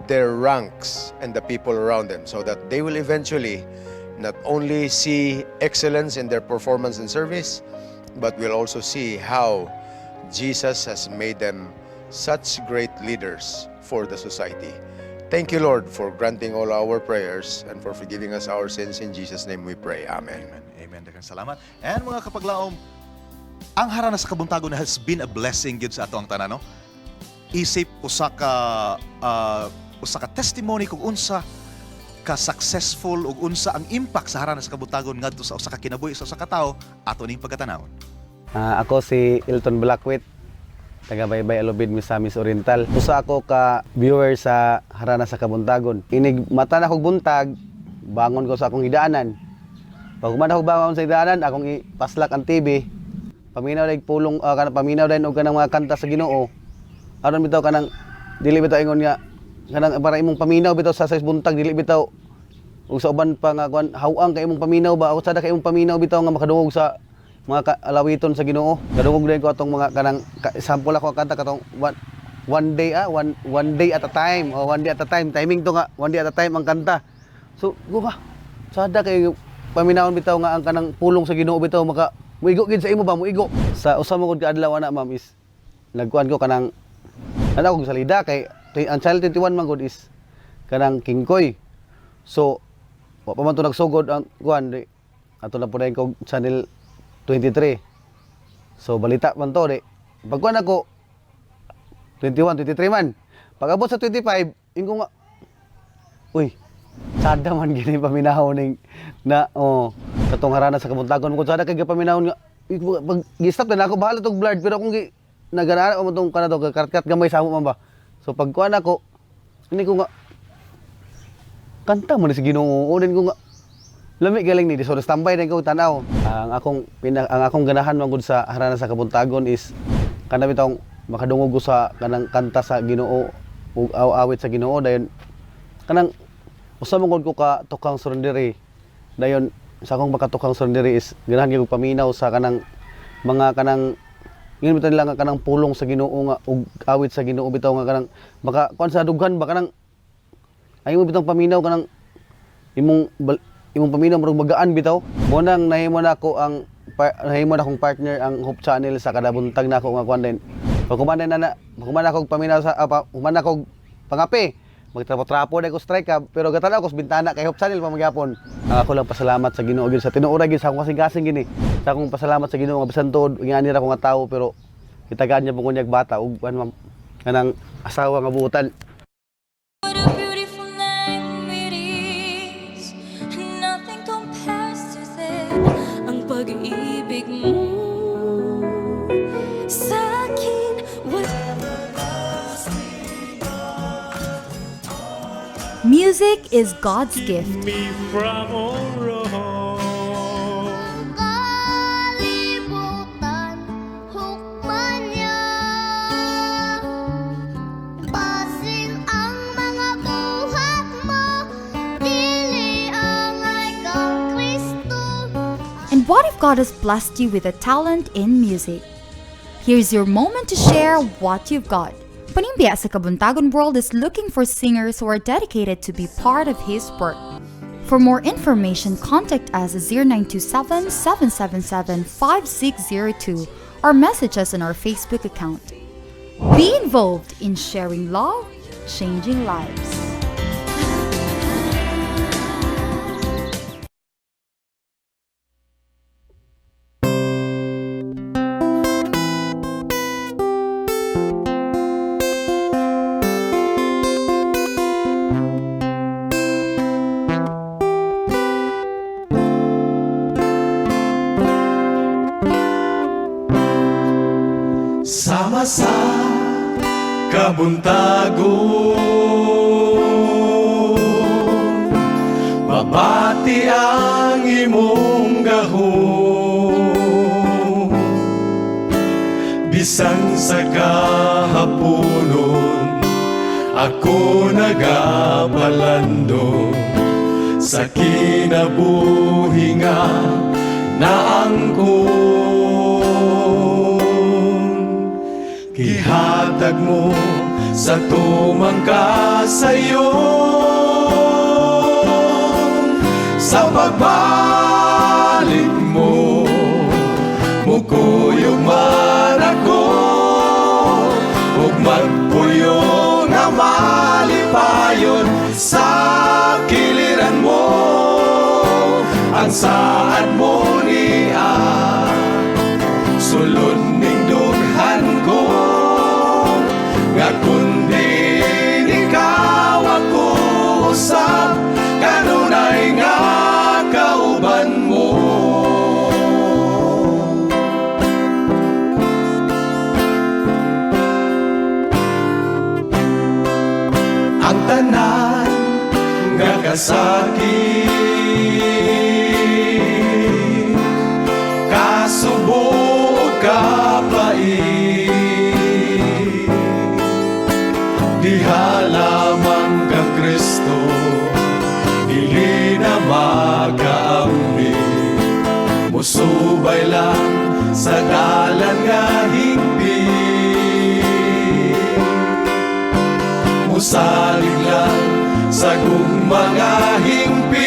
their ranks and the people around them so that they will eventually not only see excellence in their performance and service, but will also see how Jesus has made them such great leaders for the society. Thank you, Lord, for granting all our prayers and for forgiving us our sins. In Jesus' name we pray. Amen. Amen. Daghang salamat. And mga kapaglaom, ang Harana sa Kabuntagon has been a blessing gyud sa ato ang tanan, no? Isip usa ka testimony kung unsa ka successful ug unsa ang impact sa Harana sa Kabuntagon ngadto sa usa ka kinabuhi sa usa ka tawo ato ning pagkatanawon. Ako si Ilton Blackwit, taga Baybay Alubid, Misamis Oriental. Usa ako ka viewer sa Harana sa Kabuntagon. Inig mata na kog buntag, bangon ko sa akong hidaanan. Pag man ako bangon sa hidaanan, akong ipaslak ang TV. Paminaw dahil pulong, paminaw dahil og kanang mga kanta sa Ginoo. Aron bitaw kanang dili bitaw ingon nga kanang para imong paminaw bitaw sa buntag dili bitaw ug sa uban pa nga kuan hawang kay imong paminaw ba ako sada kay imong paminaw bitaw nga makadungog sa mga alawiton sa Ginoo. Kadungog din ko atong mga kanang sample ako kanta katong one day at a time o one day at a time timing to nga one day at a time ang kanta. So ba sada kay paminawon bitaw nga ang kanang pulong sa Ginoo bitaw maka muigo gid sa imo ba muigo sa usa mo gud ka adlaw ana ma'am is nagkuan ko kanang ana kog salida kay ang channel 21 man gud is kanang Kingkoy. So wa pa man to nagsugod ang kuan di ato na punayon kog channel 23. So balita man to di. Pagkuan ako 21, 23 man. Pag abot sa 25, ingo nga uy, sada man gini paminahon ning na katong Harana sa Kabuntagon ko sada kay paminahon nga pag gi-stop na ako bahala tog blurred pero kung naganaan ko mo tong kana to kat gamay sa amo man ba. So pagkuan ako ini ko nga kanta man si Ginoo unin ko nga lami galing ni so standby na ko tanaw. Ang akong ganahan man gud sa Harana sa Kabuntagon is kana bitong makadungog ko sa kanang kanta sa Ginoo ug awit sa Ginoo dayon kanang usa man gud ko ka tukang surrenderi dayon sa akong makatukang surrenderi is ganahan gyud ko paminaw sa kanang mga kanang ngin bitaw nila nga kanang pulong sa Ginoo nga ug awit sa Ginoo bitaw nga kanang baka kuan sa dughan ba kanang ayo mo bitong paminaw kanang imong paminaw murag magaan bitaw mo nang nahimo na ako ang nahimo na akong partner ang Hope Channel sa kada buntag na ako nga kuan din pagkuman ako paminaw sa human ako pangapi magtrapo-trapo na ko strike pero gatanaw ko sa bintana kay Hope Channel pamagyapon. Ako lang pasalamat sa Ginoo gyud sa tinuora gyud sa akong kasing-kasing gini. Sa akong pasalamat sa Ginoo nga bisan tuod ingani ra ko nga tawo pero kitagaan niya pong kunyag bata ug kanang asawa nga buutan. Ang pag-ibig mo sa akin Music is God's gift. me from all wrong. Kalibutan, hukman niya. Basin ang mga buhat mo, dili ang kang Kristo. And what if God has blessed you with a talent in music? Here's your moment to share what you've got. Panimbaya sa Kabuntagon World is looking for singers who are dedicated to be part of His work. For more information, contact us at 0927-777-5602 or message us on our Facebook account. Be involved in sharing love, changing lives. Sama sa Kabuntagon, mabati ang imong gahom. Bisan sa kahaponon, ako nagabalando sa kinabuhi nga naangkon. Gihatag mo sa tumang kasayon, sa pagbalik mo, mukuyog man ako, ug magpuyo nga malipayon sa kiliran mo, ang saad mo niya, sulod ning dughan ko, nga kundi ikaw ako usab, kanunay nga kauban mo. Ang tanan nga kasakit, kasubo kapait, diha lamang kang Kristo, dili na makaambi, musubay lang sa dalan nga higpit, musalig lang sa mga hingpit,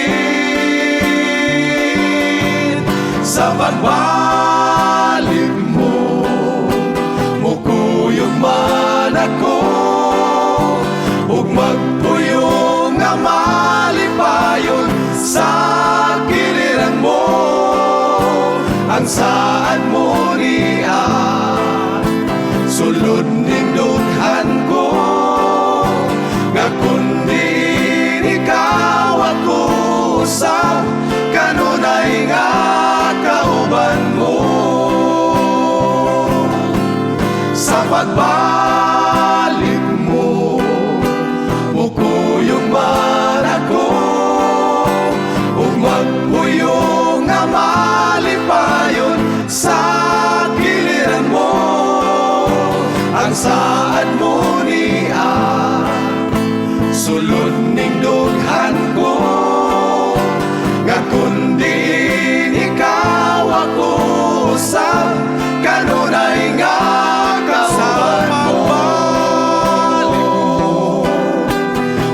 sa pagbalik mo, mukuyog man ako, magpuyo nga malipayon sa kiliran mo, ang saan mo niya sulod ning dughan ko, nga kundi ikaw ako usab, kanunay nga kauban mo. Sa pagbalik mo, mukuyog man ako, ug magpuyo nga malipayon sa kiliran mo, ang saan mo niya sulod ning dughan ko, nga kundi ikaw ako usab, kanunay nga kauban mo.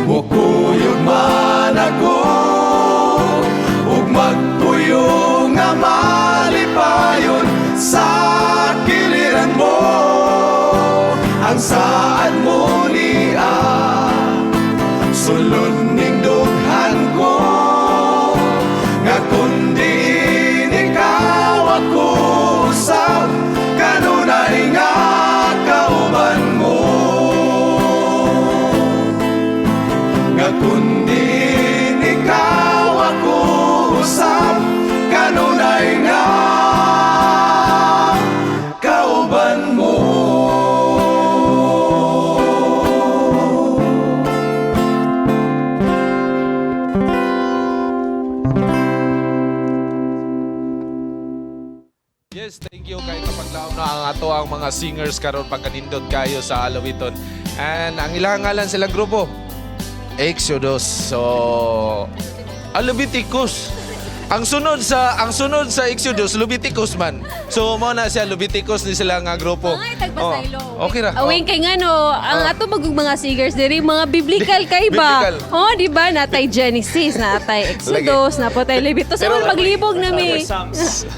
Mukuyog man ako, ug magpuyo nga malipayon sa kiliran mo, ang saan mo niya sulod ning dughan ko, nga kundi ikaw ako usab, kanunay nga kauban mo, nga kundi ikaw ako usab, kanunay nga kauban mo. Yes, thank you kay kapaglaom na ang ato ang mga singers karon pagkanindot kayo sa Alawiton. And ang ilang ngalan sila grupo Exodus. So Leviticus. Ang sunod sa Exodus Leviticus man. So mo na siya Leviticus ni sila nga grupo. Ay, tagbasaylo. Okay ra. Awing kay nga no, ang ato mga singers diri mga biblical kay ba? Biblical. Oh, di ba natay Genesis, natay Exodus, napotay Leviticus. So maglibog na mi.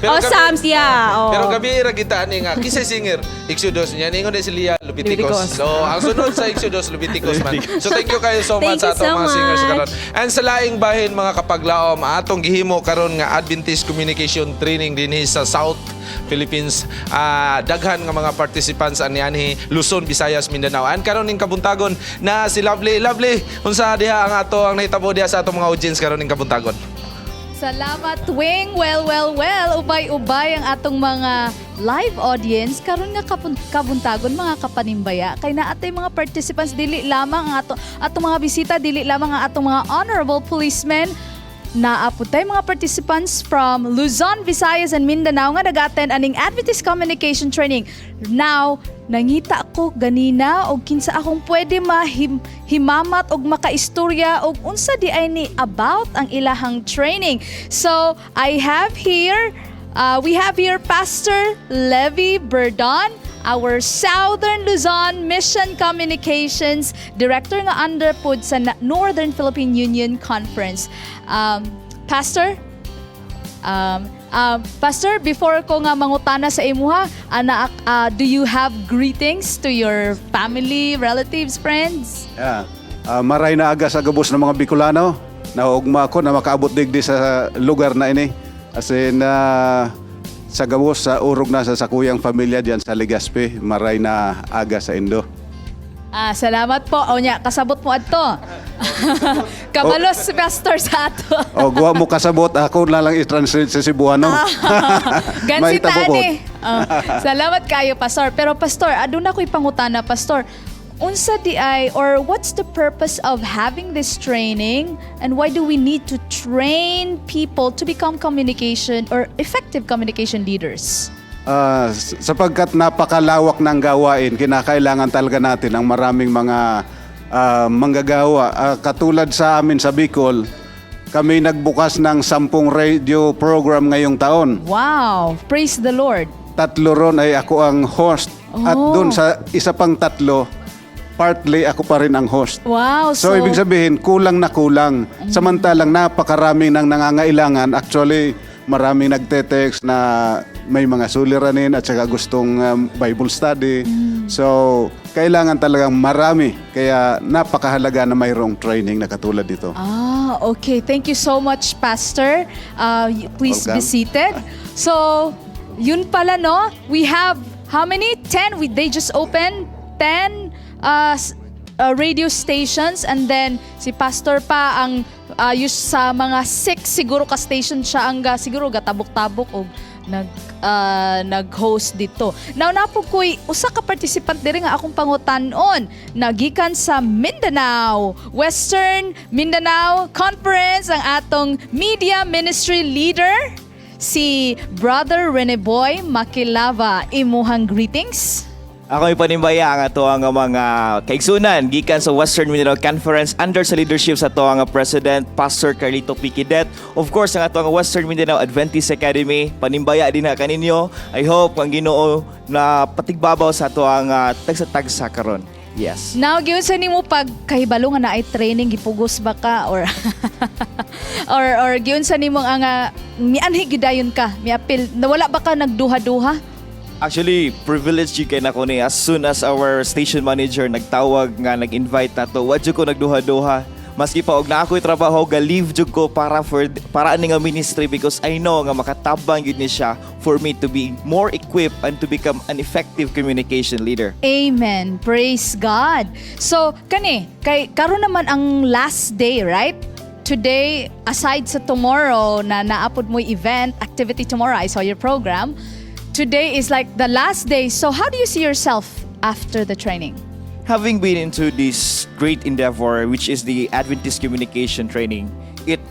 Oh, Psalms yeah. Oh. Pero gabi ra kita ani nga kisay singer Exodus niya ningon na sila Leviticus. So ang sunod sa Exodus Leviticus man. So thank you kayo so much sa atong mga singers karon. And sa laing bahin mga kapaglaom atong gihimo karon nga Adventist Communication Training dinhi sa South Philippines. Daghan nga mga participants ani Luzon, Visayas, Mindanao. And karon ning Kabuntagon na si Lovely. Unsa diha ang ato ang nahitabo diha sa atong mga audience karon ning Kabuntagon? Salamat, Wing. Well. Ubay-ubay ang atong mga live audience. Karon nga Kabuntagon, mga kapanimbaya. Kay naatay mga participants, dili lamang ang atong mga bisita, dili lamang ang atong mga honorable policemen. Naaputay mga participants from Luzon, Visayas, and Mindanao nga nag-attend aning Adventist Communication Training. Now, nangita ko ganina og kinsa akong pwede mahimamat og makaistorya og unsa di ay ni about ang ilahang training. So, we have here Pastor Levi Burdon, our Southern Luzon Mission Communications Director nga under pod sa Northern Philippine Union Conference. Pastor, Pastor, before ko nga mangutana sa imuha, do you have greetings to your family, relatives, friends? Yeah. Maray na aga sa gabos ng mga Bicolano. Naugma ako na makaabot digdi sa lugar na ini. Kasi sa gabos sa urog na sa sakuyang pamilya diyan sa Legazpi, maray na aga sa Indo. Salamat po. O nya, kasabot mo adto. Kabalos si Pastor sa ato. Guwa mo kasabot, ako na lang i-translate sa Cebuano. Gansi tani. Salamat kayo, Pastor. Pero Pastor, aduna ko'y pangutana, Pastor. Unsa di ay, or what's the purpose of having this training, and why do we need to train people to become communication or effective communication leaders? Sapagkat napakalawak ng gawain, kinakailangan talaga natin ang maraming mga manggagawa. Katulad sa amin sa Bicol, kami nagbukas ng 10 radio program ngayong taon. Wow! Praise the Lord! 3 ron ay ako ang host. At doon sa isa pang 3, partly ako pa rin ang host. Wow! So ibig sabihin, kulang na kulang. Samantalang napakaraming nang nangangailangan. Actually, maraming nagte-text na may mga suliranin at saka gustong Bible study. So, kailangan talagang marami. Kaya napakahalaga na mayroong training na katulad dito. Okay. Thank you so much, Pastor. Please be Welcome. seated. So, yun pala, no? We have how many? 10? They just opened 10 radio stations, and then si Pastor pa ang sa mga 6 siguro ka station siya ang siguro gatabok-tabok og nag-host dito. Now napog ko'y usa ka participant diri nga akong pangutanon nagikan sa Mindanao, Western Mindanao Conference ang atong media ministry leader si Brother Rene Boy Makilava. Imuhang greetings. Ako ay Panimbaya ang ato ang mga kaigsunan gikan sa Western Mindanao Conference under sa leadership sa ato ang President Pastor Carlito Piquidet. Of course, ang ato ang Western Mindanao Adventist Academy, Panimbaya din na kaninyo. I hope ang Ginoo na patigbabaw sa ato ang tagsa-tagsa karon. Yes. Now, giyon sa nimo pag kahibalo nga na ay training gipugos ba ka or or giyon sa nimo ang mianhi gidayon ka, miapil nawala ba ka nagduha-duha? Actually, privileged yun kay nako ni as soon as our station manager nagtawag nga nag-invite nato. Wadyo ko nagduha-duha. Maski pa og na ako'y trabaho, ga-leave jud ko para ani nga ministry because I know nga makatabang yun ni siya for me to be more equipped and to become an effective communication leader. Amen. Praise God. So, kay karon naman ang last day, right? Today, aside sa tomorrow na naapod mo event, activity tomorrow, I saw your program. Today is like the last day. So how do you see yourself after the training? Having been into this great endeavor, which is the Adventist communication training, it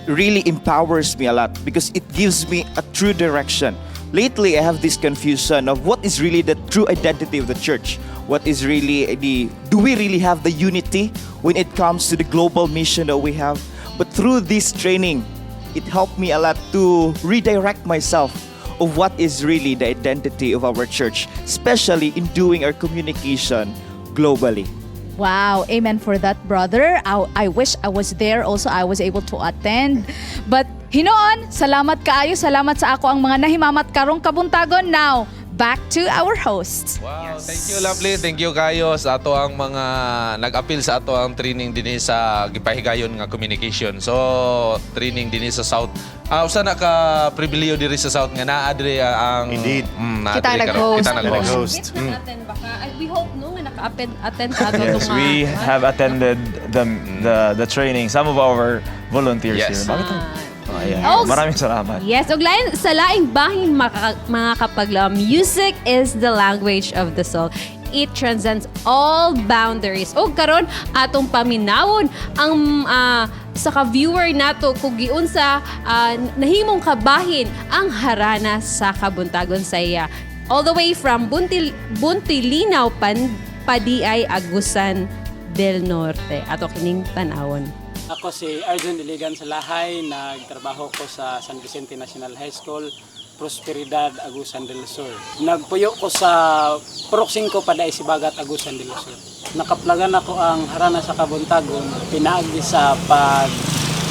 really empowers me a lot because it gives me a true direction. Lately, I have this confusion of what is really the true identity of the church. What is really do we really have the unity when it comes to the global mission that we have? But through this training, it helped me a lot to redirect myself of what is really the identity of our church, especially in doing our communication globally. Wow, amen for that, brother. I wish I was there also. I was able to attend. But hinoon, salamat kaayo, salamat sa ako ang mga nahimamat karong Kabuntagon. Now, back to our host. Wow, thank you, lovely. Thank you kayo sa ato ang mga nag-appeal sa ato ang training dinhi sa gipahigayon nga communication. So, training dinhi sa South. Usa na ka pribileyo diri sa South nga naa diri ang Indeed. Kita nag-host. Kita nag-host. We hope no nga naka-attend ka Yes, we have attended the training. Some of our volunteers Yes. here. Bakit? Ayan. Oh, Maraming salamat. Yes, og lain sa laing bahin mga kapaglaw, music is the language of the soul. It transcends all boundaries. O karon atong paminawon ang sa ka-viewer nato kung giunsa nahimong kabahin ang harana sa Kabuntagon sa iya. All the way from Buntilinaw Padiay Agusan del Norte. Ato kining tanawon. Ako si Arjun Iligan sa Lahay, nagtrabaho ko sa San Vicente National High School, Prosperidad, Agusan del Sur. Nagpuyo ko sa Purok 5 Paday Sibagat, Agusan del Sur. Nakaplagan ako ang harana sa Kabuntagon, pinaagi sa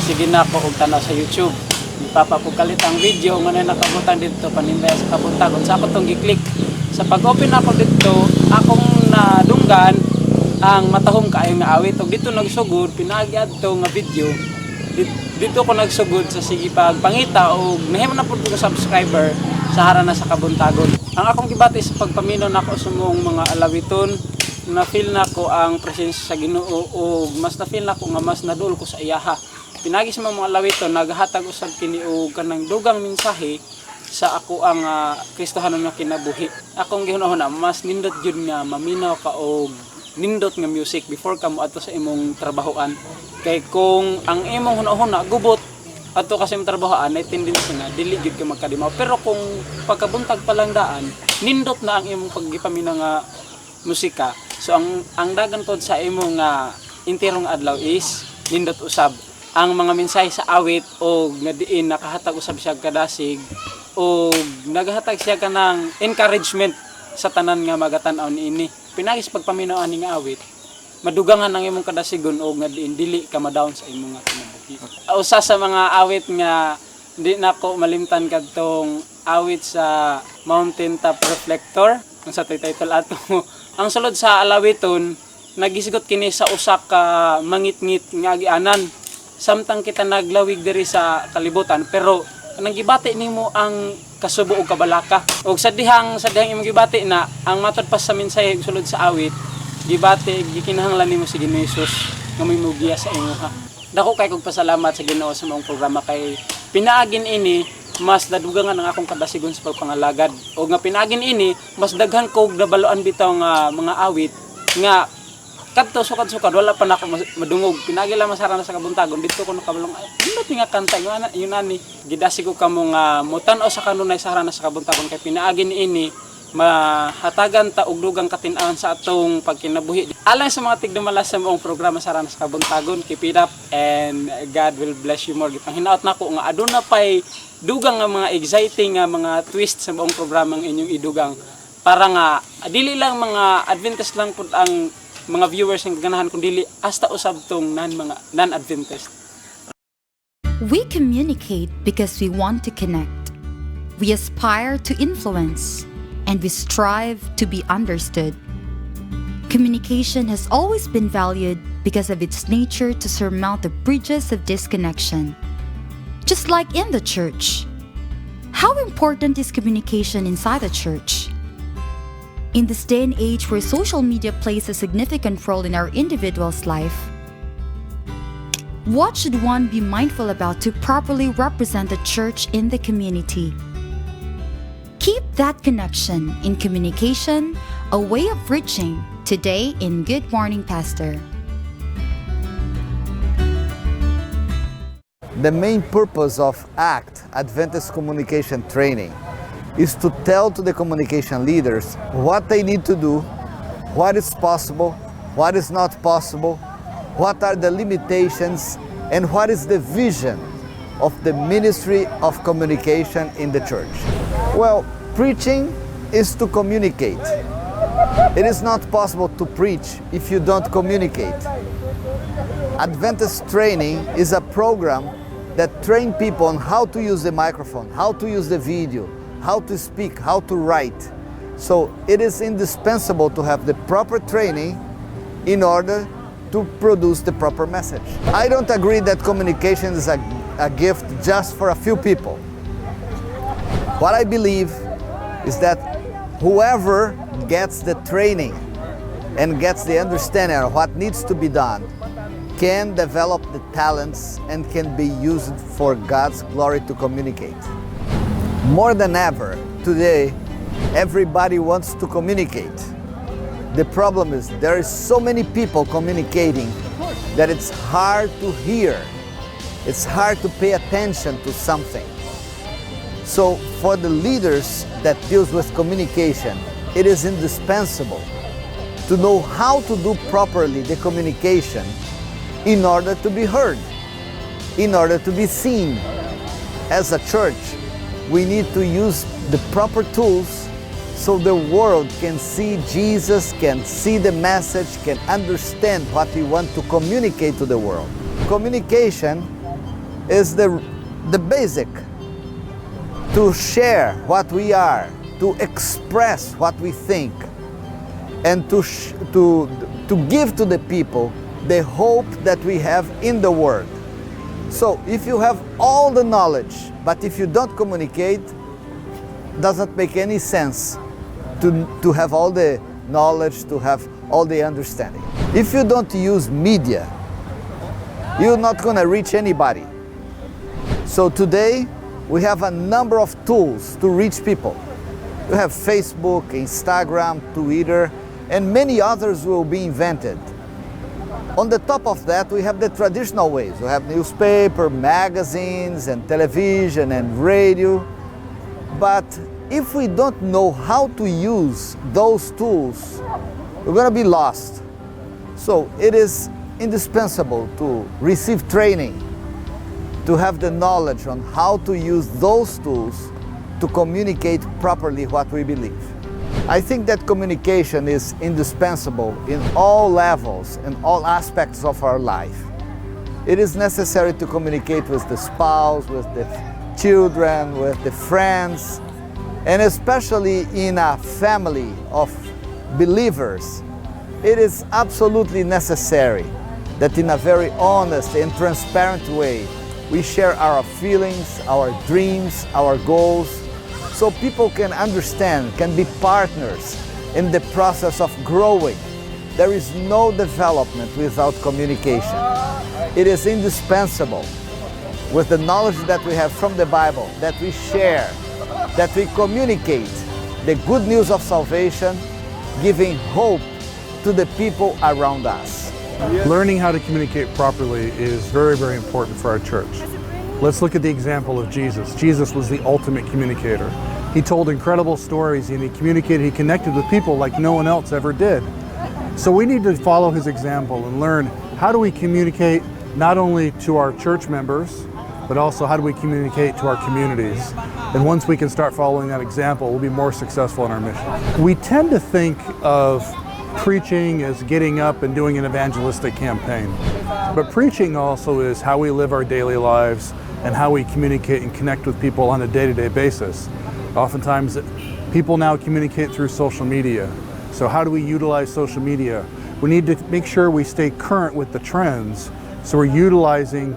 sige na ko og tanaw sa YouTube. Ipapapukalit ang video nga na nakabutan dito Panimbaya sa Kabuntagon. Sa ako tong gi-click. Sa pag-open ako dito, akong nadunggan ang matahong kaayong nga awit. O dito nagsugod, pinaagi adto nga video. Dito ko nagsugod sa sige pagpangita o nahimo na po ko subscriber sa harana sa Kabuntagon. Ang akong gibati sa pagpaminaw nako sa mga alawiton, na-feel na ko ang presensya sa Ginoo o mas na-feel na ko nga mas nadul ko sa iyaha. Pinagi sa mga alawiton, naghatag usab kini og kanang dugang mensahe sa ako ang Kristohanon nga kinabuhi. Akong gihunahuna mas nindot jud nga maminaw ka og nindot nga music before ka mo adto sa imong trabahoan. Kay kung ang imong hunahuna gubot adto ka sa imong trabahoan ay tendency nga dili gyud ka magkadimaw. Pero kung pagkabuntag pa lang daan, nindot na ang imong paggipaminaw nga musika. So ang dagan pod sa imong intirong adlaw is nindot usab ang mga mensahe sa awit o nga diin nakahatag usab siya kadasig o nagahatag siya kanang encouragement sa tanan nga magatan-aw niini. Pinagis pagpaminaw ani nga awit, madugangan ang imong kadasigon o nga diin dili ka madawon sa imong nga kinabuhi. Usa sa mga awit nga di nako malimtan kadtong awit sa Mountain Top Reflector ang sa title ato. Ang sulod sa alawiton, nagisigot kini sa usak ka mangit-ngit nga agianan. Samtang kita naglawig diri sa kalibutan, pero kanang gibati nimo ang kasubo ug kabalaka. Og sa dihang imong gibati na ang matod pa sa mensahe sulod sa awit, gibati gikinahanglan nimo si Ginoo Hesus nga may mugiya sa imuha. Dako kay kog pasalamat sa Ginoo sa mong programa kay pinaagin ini mas dadugangan ang akong kadasigon sa pagpangalagad. O nga pinaagin ini mas daghan kog nabaloan bitaw nga mga awit nga kadto sukad-sukad wala pa nako madungog. Pinagi lang masara na sa Kabuntagon dito ko nakabalong indot nga kanta yun ani gidasi ko kamo nga mutan-o sa kanunay sa Harana sa Kabuntagon kay pinaagin ini mahatagan ta og dugang katin-awan sa atong pagkinabuhi. Alang sa mga tigdumalas sa mong programa sa Harana sa Kabuntagon, keep it up and God will bless you more. Gipang hinaot nako nga aduna pay dugang nga mga exciting nga mga twist sa mong programang inyong idugang para nga dili lang mga Adventist lang pud ang mga viewers ang ganahan kundi hasta usab tong mga non-Adventist. We communicate because we want to connect. We aspire to influence, and we strive to be understood. Communication has always been valued because of its nature to surmount the bridges of disconnection. Just like in the church. How important is communication inside the church? In this day and age where social media plays a significant role in our individual's life, what should one be mindful about to properly represent the church in the community? Keep that connection in communication, a way of reaching, today in Good Morning Pastor. The main purpose of ACT, Adventist Communication Training, is to tell to the communication leaders what they need to do, what is possible, what is not possible, what are the limitations, and what is the vision of the ministry of communication in the church. Well, preaching is to communicate. It is not possible to preach if you don't communicate. Adventist training is a program that trains people on how to use the microphone, how to use the video, how to speak, how to write. So it is indispensable to have the proper training in order to produce the proper message. I don't agree that communication is a gift just for a few people. What I believe is that whoever gets the training and gets the understanding of what needs to be done can develop the talents and can be used for God's glory to communicate. More than ever, today, everybody wants to communicate. The problem is there is so many people communicating that it's hard to hear. It's hard to pay attention to something. So for the leaders that deals with communication, it is indispensable to know how to do properly the communication in order to be heard, in order to be seen. As a church, we need to use the proper tools so the world can see Jesus, can see the message, can understand what we want to communicate to the world. Communication is the basic to share what we are, to express what we think, and to give to the people the hope that we have in the Word. So if you have all the knowledge, but if you don't communicate, doesn't make any sense to have all the knowledge, to have all the understanding. If you don't use media, you're not going to reach anybody. So today, we have a number of tools to reach people. You have Facebook, Instagram, Twitter, and many others will be invented. On the top of that, we have the traditional ways. We have newspaper, magazines, and television, and radio. But if we don't know how to use those tools, we're going to be lost. So it is indispensable to receive training, to have the knowledge on how to use those tools to communicate properly what we believe. I think that communication is indispensable in all levels and all aspects of our life. It is necessary to communicate with the spouse, with the children, with the friends, And especially in a family of believers, it is absolutely necessary that in a very honest and transparent way, we share our feelings, our dreams, our goals, so people can understand, can be partners in the process of growing. There is no development without communication. It is indispensable with the knowledge that we have from the Bible, that we share, that we communicate the good news of salvation, giving hope to the people around us. Learning how to communicate properly is very, very important for our church. Let's look at the example of Jesus. Jesus was the ultimate communicator. He told incredible stories and he communicated, he connected with people like no one else ever did. So we need to follow his example and learn how do we communicate not only to our church members, but also how do we communicate to our communities. And once we can start following that example, we'll be more successful in our mission. We tend to think of preaching as getting up and doing an evangelistic campaign. But preaching also is how we live our daily lives and how we communicate and connect with people on a day-to-day basis. Oftentimes, people now communicate through social media. So how do we utilize social media? We need to make sure we stay current with the trends, so we're utilizing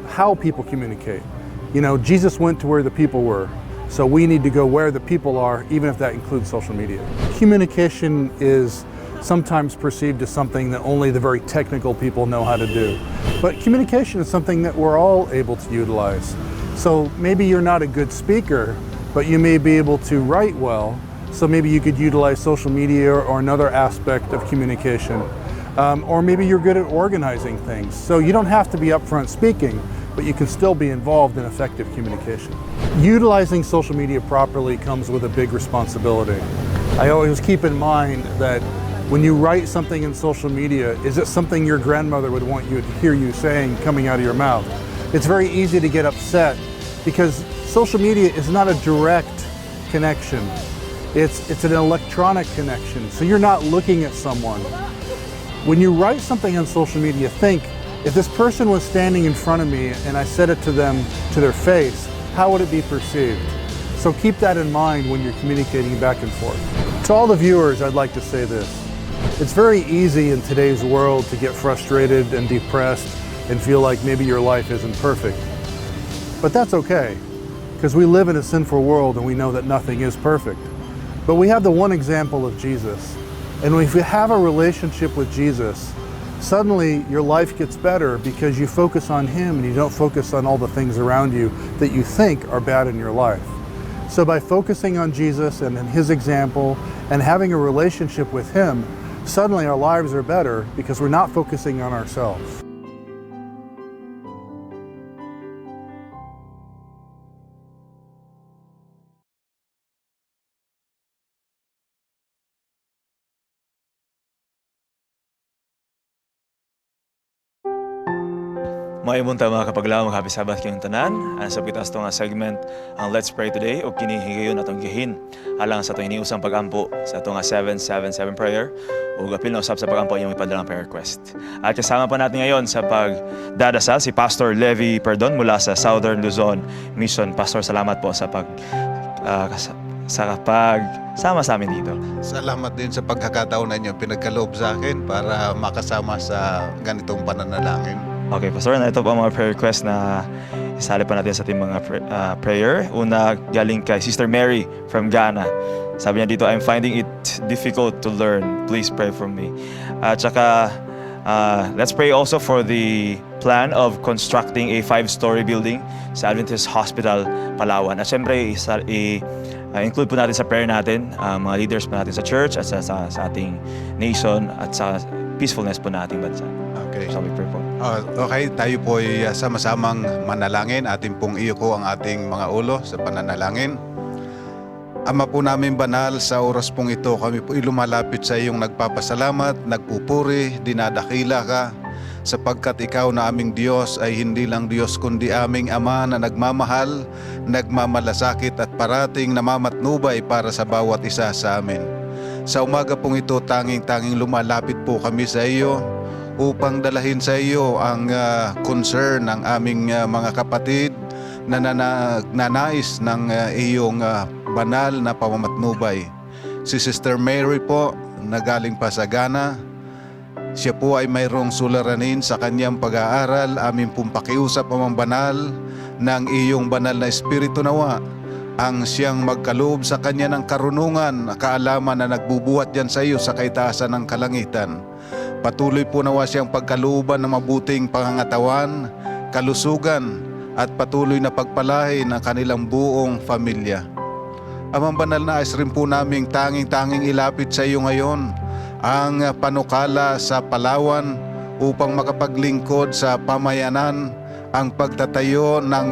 how people communicate. You know, Jesus went to where the people were, so we need to go where the people are, even if that includes social media. Communication is sometimes perceived as something that only the very technical people know how to do. But communication is something that we're all able to utilize. So maybe you're not a good speaker, but you may be able to write well, so maybe you could utilize social media or another aspect of communication. Or maybe you're good at organizing things. So you don't have to be upfront speaking, but you can still be involved in effective communication. Utilizing social media properly comes with a big responsibility. I always keep in mind that when you write something in social media, is it something your grandmother would want you to hear you saying coming out of your mouth? It's very easy to get upset because social media is not a direct connection. It's an electronic connection, so you're not looking at someone. When you write something on social media, think, if this person was standing in front of me and I said it to them, to their face, how would it be perceived? So keep that in mind when you're communicating back and forth. To all the viewers, I'd like to say this. It's very easy in today's world to get frustrated and depressed and feel like maybe your life isn't perfect. But that's okay, because we live in a sinful world and we know that nothing is perfect. But we have the one example of Jesus. And if you have a relationship with Jesus, suddenly your life gets better because you focus on Him and you don't focus on all the things around you that you think are bad in your life. So by focusing on Jesus and His example and having a relationship with Him, suddenly our lives are better because we're not focusing on ourselves. Maimunta mga kapaglaw, happy Sabbath kayong tanan. Ang sabitas to nga segment ang Let's Pray Today o kinihigayon atong gihin alang sa itong iniusang pagampo sa itong 777 prayer o gapil na usap sa pagampo yung ipadalang prayer request. At kasama pa natin ngayon sa pagdadasal si Pastor Levi Perdon mula sa Southern Luzon Mission. Pastor, salamat po sa pagsama sa amin dito. Salamat din sa pagkakataon na inyo pinagkaloob sa akin para makasama sa ganitong pananalangin. Okay, Pastor, na ito po ang mga prayer request na isali pa natin sa ating mga prayer. Una, galing kay Sister Mary from Ghana. Sabi niya dito, I'm finding it difficult to learn. Please pray for me. At saka, let's pray also for the plan of constructing a 5-story building sa Adventist Hospital, Palawan. At syempre, include po natin sa prayer natin, mga leaders po natin sa church at sa ating nation at sa peacefulness po nating bansa. Okay. So we pray po. Okay, tayo po ay sama-samang manalangin. Atin pong iyuko ang ating mga ulo sa pananalangin. Ama po namin banal, sa oras pong ito kami po lumalapit sa iyong nagpapasalamat, nagpupuri, dinadakila ka, sapagkat ikaw na aming Diyos ay hindi lang Diyos kundi aming Ama na nagmamahal, nagmamalasakit at parating namamatnubay para sa bawat isa sa amin. Sa umaga pong ito, tanging lumalapit po kami sa iyo upang dalahin sa iyo ang concern ng aming mga kapatid na nanais ng iyong banal na pamamatnubay. Si Sister Mary po, na galing pa sa Ghana, siya po ay mayroong suliranin sa kanyang pag-aaral. Amin pong pakiusap, Amang Banal, ng iyong banal na Espiritu nawa ang siyang magkaloob sa kanya ng karunungan, kaalaman na nagbubuhat yan sa iyo sa kaitaasan ng kalangitan. Patuloy po nawa siyang pagkalooban ng mabuting pangangatawan, kalusugan, at patuloy na pagpalain ang kanilang buong pamilya. Amang Banal, nais rin po naming tanging ilapit sa iyo ngayon ang panukala sa Palawan upang makapaglingkod sa pamayanan ang pagtatayo ng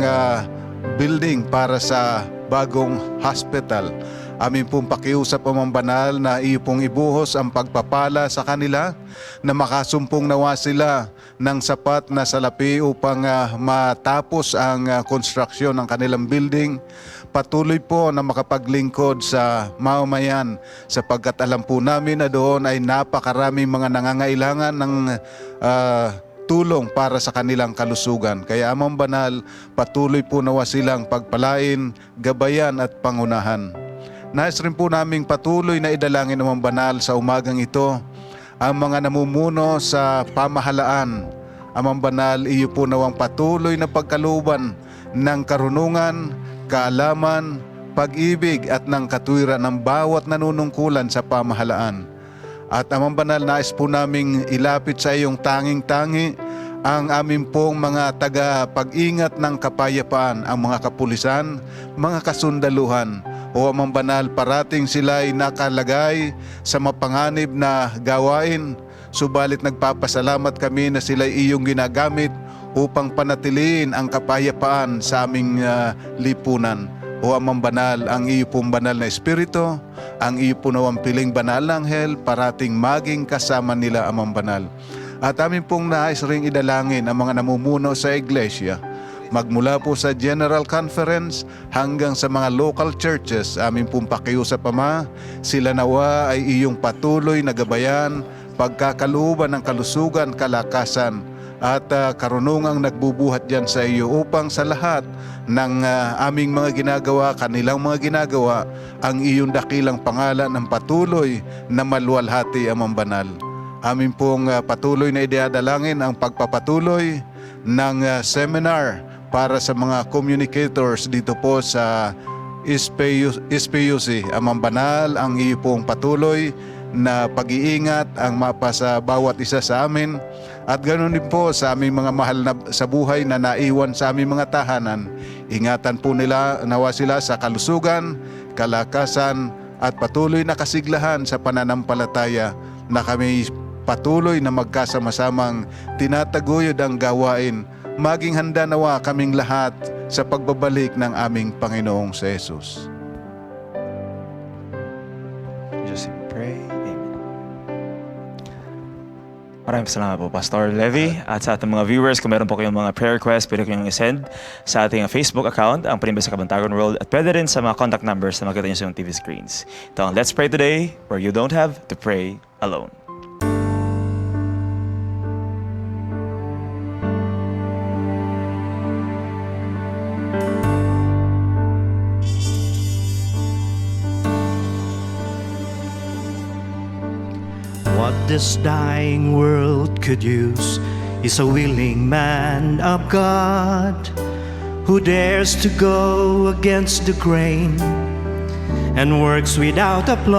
building para sa bagong hospital. Amin pong pakiusap, Amang Banal, na iyo pong ibuhos ang pagpapala sa kanila, na makasumpong nawa sila ng sapat na salapi upang matapos ang konstruksyon ng kanilang building. Patuloy po na makapaglingkod sa mamamayan, sapagkat alam po namin na doon ay napakaraming mga nangangailangan ng tulong para sa kanilang kalusugan. Kaya, Amang Banal, patuloy po nawa silang pagpalain, gabayan at pangunahan. Nais rin po naming patuloy na idalangin, Amang Banal, sa umagang ito ang mga namumuno sa pamahalaan. Amang Banal, iyo po nawang patuloy na pagkalooban ng karunungan, kaalaman, pag-ibig at ng katwiran ng bawat nanunungkulan sa pamahalaan. At Amang Banal, nais po naming ilapit sa iyong tanging-tangi ang amin pong mga taga-pag-ingat ng kapayapaan, ang mga kapulisan, mga kasundaluhan. O Amang Banal, parating sila ay nakalagay sa mapanganib na gawain, subalit nagpapasalamat kami na sila iyong ginagamit upang panatiliin ang kapayapaan sa aming lipunan. O Amang Banal, ang iyo pong banal na Espiritu, ang iyo po nawang piling banal na anghel, parating maging kasama nila, Amang Banal. At amin pong nais ring idalangin ang mga namumuno sa iglesia, magmula po sa General Conference hanggang sa mga local churches. Amin pong pakiusap, Ama, sila nawa ay iyong patuloy na gabayan, pagkakalooban ng kalusugan, kalakasan, at karunungang nagbubuhat dyan sa iyo upang sa lahat ng aming mga ginagawa, kanilang mga ginagawa, ang iyong dakilang pangalan ang patuloy na maluwalhati, Amang Banal. Amin pong patuloy na idadalangin ang pagpapatuloy ng seminar para sa mga communicators dito po sa SPUC. Amang Banal, ang iyo pong patuloy na pag-iingat ang mapa sa bawat isa sa amin, at ganoon din po sa aming mga mahal na sa buhay na naiwan sa aming mga tahanan. Ingatan po nila nawa sila sa kalusugan, kalakasan at patuloy na kasiglahan sa pananampalataya, na kami patuloy na magkasama-samang tinataguyod ang gawain. Maging handa nawa kaming lahat sa pagbabalik ng aming Panginoong sa Jesus. Just pray. Maraming salamat po, Pastor Levy. At sa ating mga viewers, kung meron po kayong mga prayer requests, pwede kayong isend sa ating Facebook account, ang Panimbaya sa Kabuntagon World, at pwede rin sa mga contact numbers na makita nyo sa TV screens. Ito ang Let's Pray Today, where you don't have to pray alone. What this dying world could use is a willing man of God who dares to go against the grain and works without applause.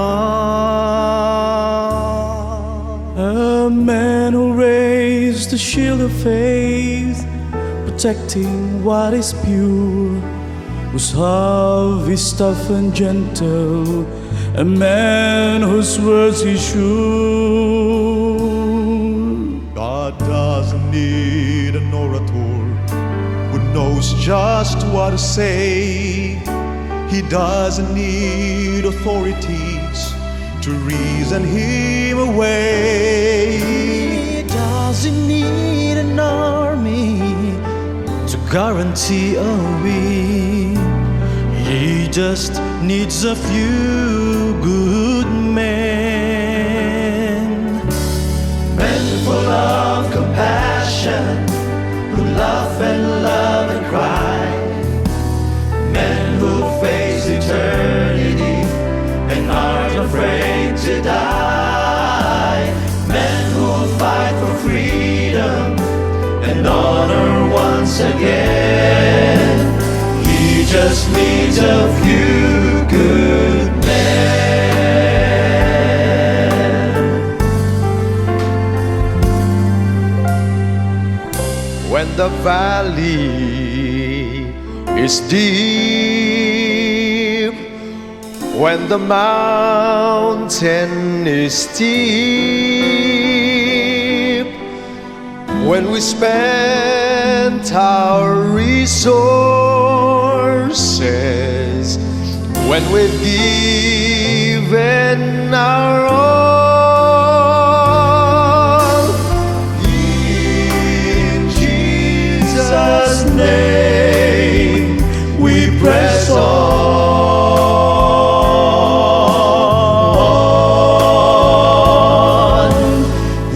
A man who raised the shield of faith, protecting what is pure, whose heart is tough and gentle, a man whose words he sure. God doesn't need an orator who knows just what to say. He doesn't need authorities to reason him away. He doesn't need an army to guarantee a win. He just needs a few good men. Men full of compassion, who laugh and love and cry. Men who face eternity and honor once again. He just needs a few good men. When the valley is deep, when the mountain is steep, when we spend our resources, when we've given our all, in Jesus' name we press on.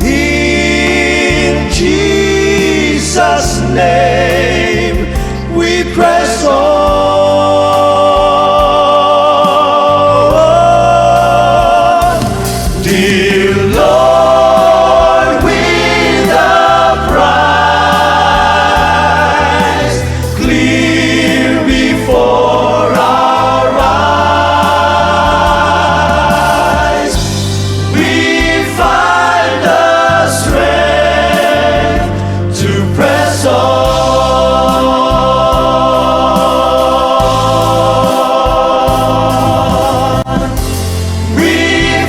In Jesus' name we press on. Dear Lord, with a prize clear before our eyes, we find the strength to press on. We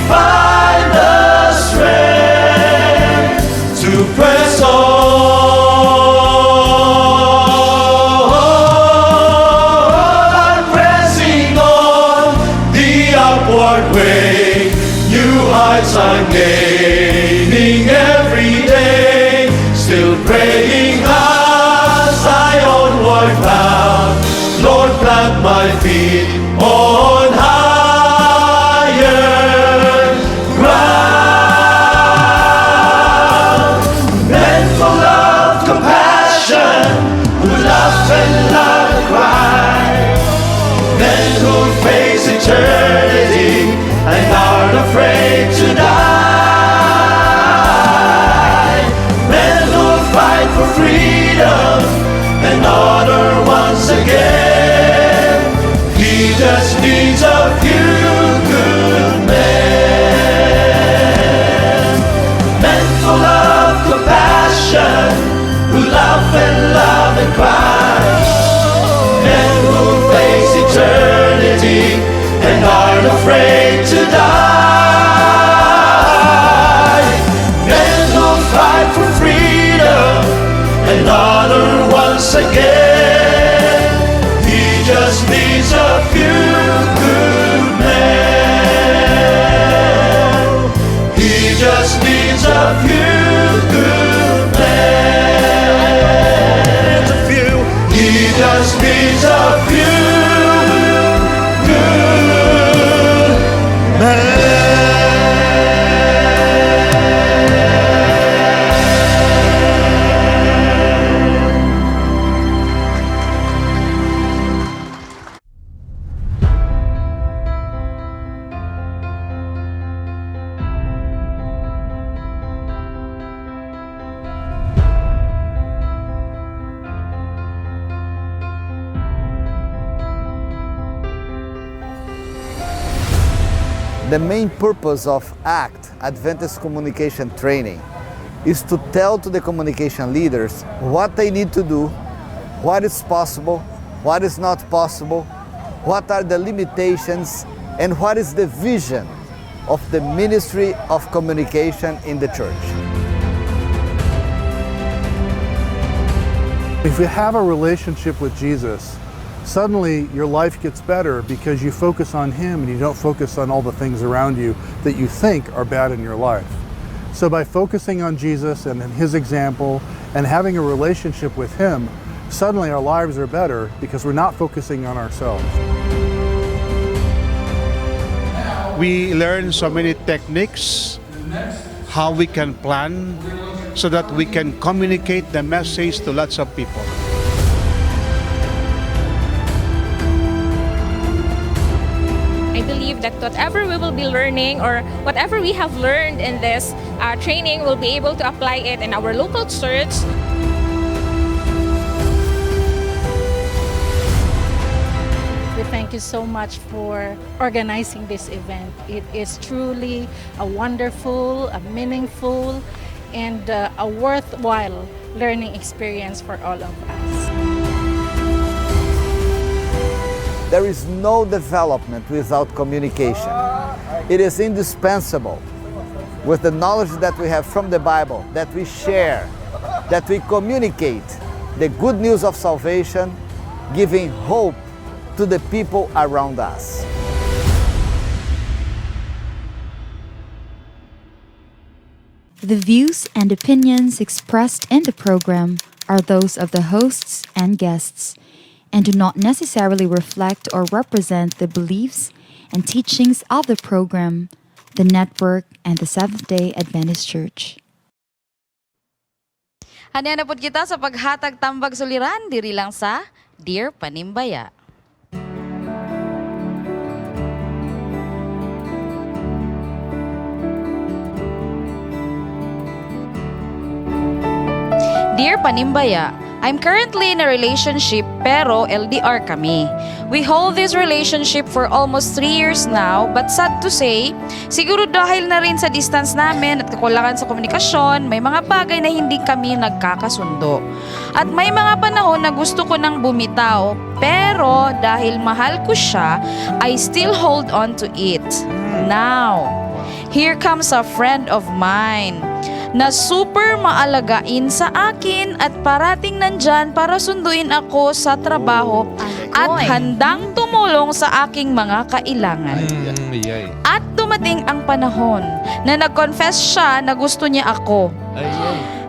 find the strength to press on. Pressing on the upward way, new heights I'm gaining every day. Still praying as I onward bound, Lord, plant my feet on higher ground. Men full of compassion, who laugh and laugh and cry. Men who face eternity and aren't afraid to die. Men who fight for freedom and honor once again. He just needs a few good men. Men full of compassion, who laugh and cry. Men who face eternity and aren't afraid to die. Men who fight for freedom and honor once again. He just needs a few good men. He just needs a few good men. He just needs a few good men. The main purpose of ACT, Adventist Communication Training, is to tell to the communication leaders what they need to do, what is possible, what is not possible, what are the limitations, and what is the vision of the ministry of communication in the church. If you have a relationship with Jesus, suddenly your life gets better because you focus on Him and you don't focus on all the things around you that you think are bad in your life. So by focusing on Jesus and His example and having a relationship with Him, suddenly our lives are better because we're not focusing on ourselves. We learn so many techniques, how we can plan so that we can communicate the message to lots of people. I believe that whatever we will be learning or whatever we have learned in this training, we'll be able to apply it in our local church. thank you so much for organizing this event. It is truly a wonderful, a meaningful, and a worthwhile learning experience for all of us. There is no development without communication. It is indispensable with the knowledge that we have from the Bible, that we share, that we communicate the good news of salvation, giving hope to the people around us. The views and opinions expressed in the program are those of the hosts and guests and do not necessarily reflect or represent the beliefs and teachings of the program, the network, and the Seventh-day Adventist Church. Hanya na po kita sa paghatag tambag suliran diri lang sa Dear Panimbaya. Dear Panimbaya, I'm currently in a relationship pero LDR kami. We hold this relationship for almost 3 years now, but sad to say, siguro dahil na rin sa distance namin at kakulangan sa komunikasyon, may mga bagay na hindi kami nagkakasundo. At may mga panahon na gusto ko nang bumitaw, pero dahil mahal ko siya, I still hold on to it. Now, here comes a friend of mine na super maalagain sa akin at parating nandyan para sunduin ako sa trabaho at handang tumulong sa aking mga kailangan. At dumating ang panahon na nag-confess siya na gusto niya ako.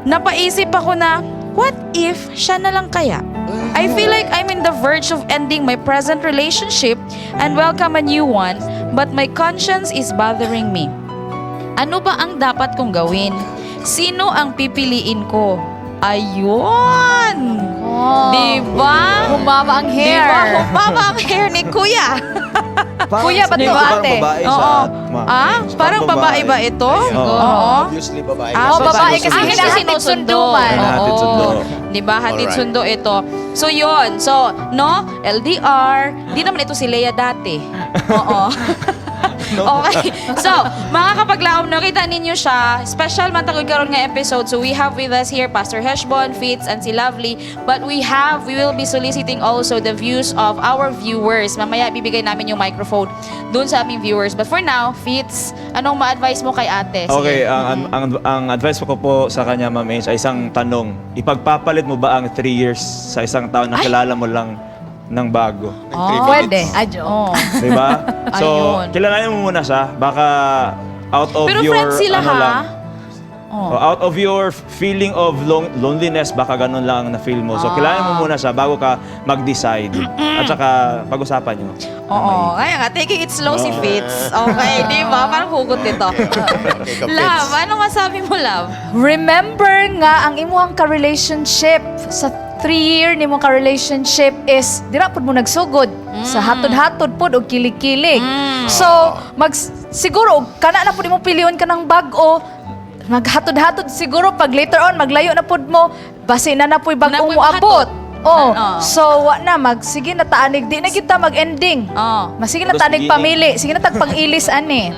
Napaisip ako na, what if siya na lang kaya? I feel like I'm in the verge of ending my present relationship and welcome a new one, but my conscience is bothering me. Ano ba ang dapat kong gawin? Sino ang pipiliin ko? Ayun! Diba? Humaba ang hair. Diba? Humaba ang hair ni Kuya. Kuya, ba't Diba? ito ate? Oo. Parang babae ba ito? Oo. Obviously, babae. Babae kasi hinahatid sunduman. Hinahatid sundo. Diba? Hatid Alright. sundo ito. So, yun. So, no? LDR. Di naman ito si Leia dati. Oo. Okay. So, mga kapaglaom, nakita ninyo siya. Special man tagod karon nga episode. So, we have with us here Pastor Heshbon, Fitz, and si Lovely. But we will be soliciting also the views of our viewers. Mamaya, bibigay namin yung microphone dun sa aming viewers. But for now, Fitz, anong ma-advise mo kay ate? Sige. Okay, ang advice ko po sa kanya, Ma'am Ange, ay isang tanong. Ipagpapalit mo ba ang 3 years sa isang taon na kilala mo lang ng bago? Pwede. Adyo. Diba? So, Ayun. kilalanin mo muna siya. Baka out of Pero your, friends sila, ha? lang. So, out of your feeling of loneliness, baka ganun lang ang na-feel mo. So, kilalanin mo muna siya bago ka mag-decide. At saka, pag-usapan nyo. Oo. Kaya nga, taking it slow si Fitz. Okay, di ba? Parang hugot nito. Love, ano masabi mo, Love? Remember nga ang imuhang ka-relationship sa 3-year ni mo ka-relationship is dira pud mo nagsugod sa hatod-hatod pud og kilig-kilig. So, siguro kana na pud mo piliyon ka ng bag-o maghatod-hatod siguro pag later on maglayo na pud mo basi na puy bag-o mo abot. So wa na sige na taanig di na kita mag-ending. Sige na taanig pamili, sige na tag pang-ilis ani.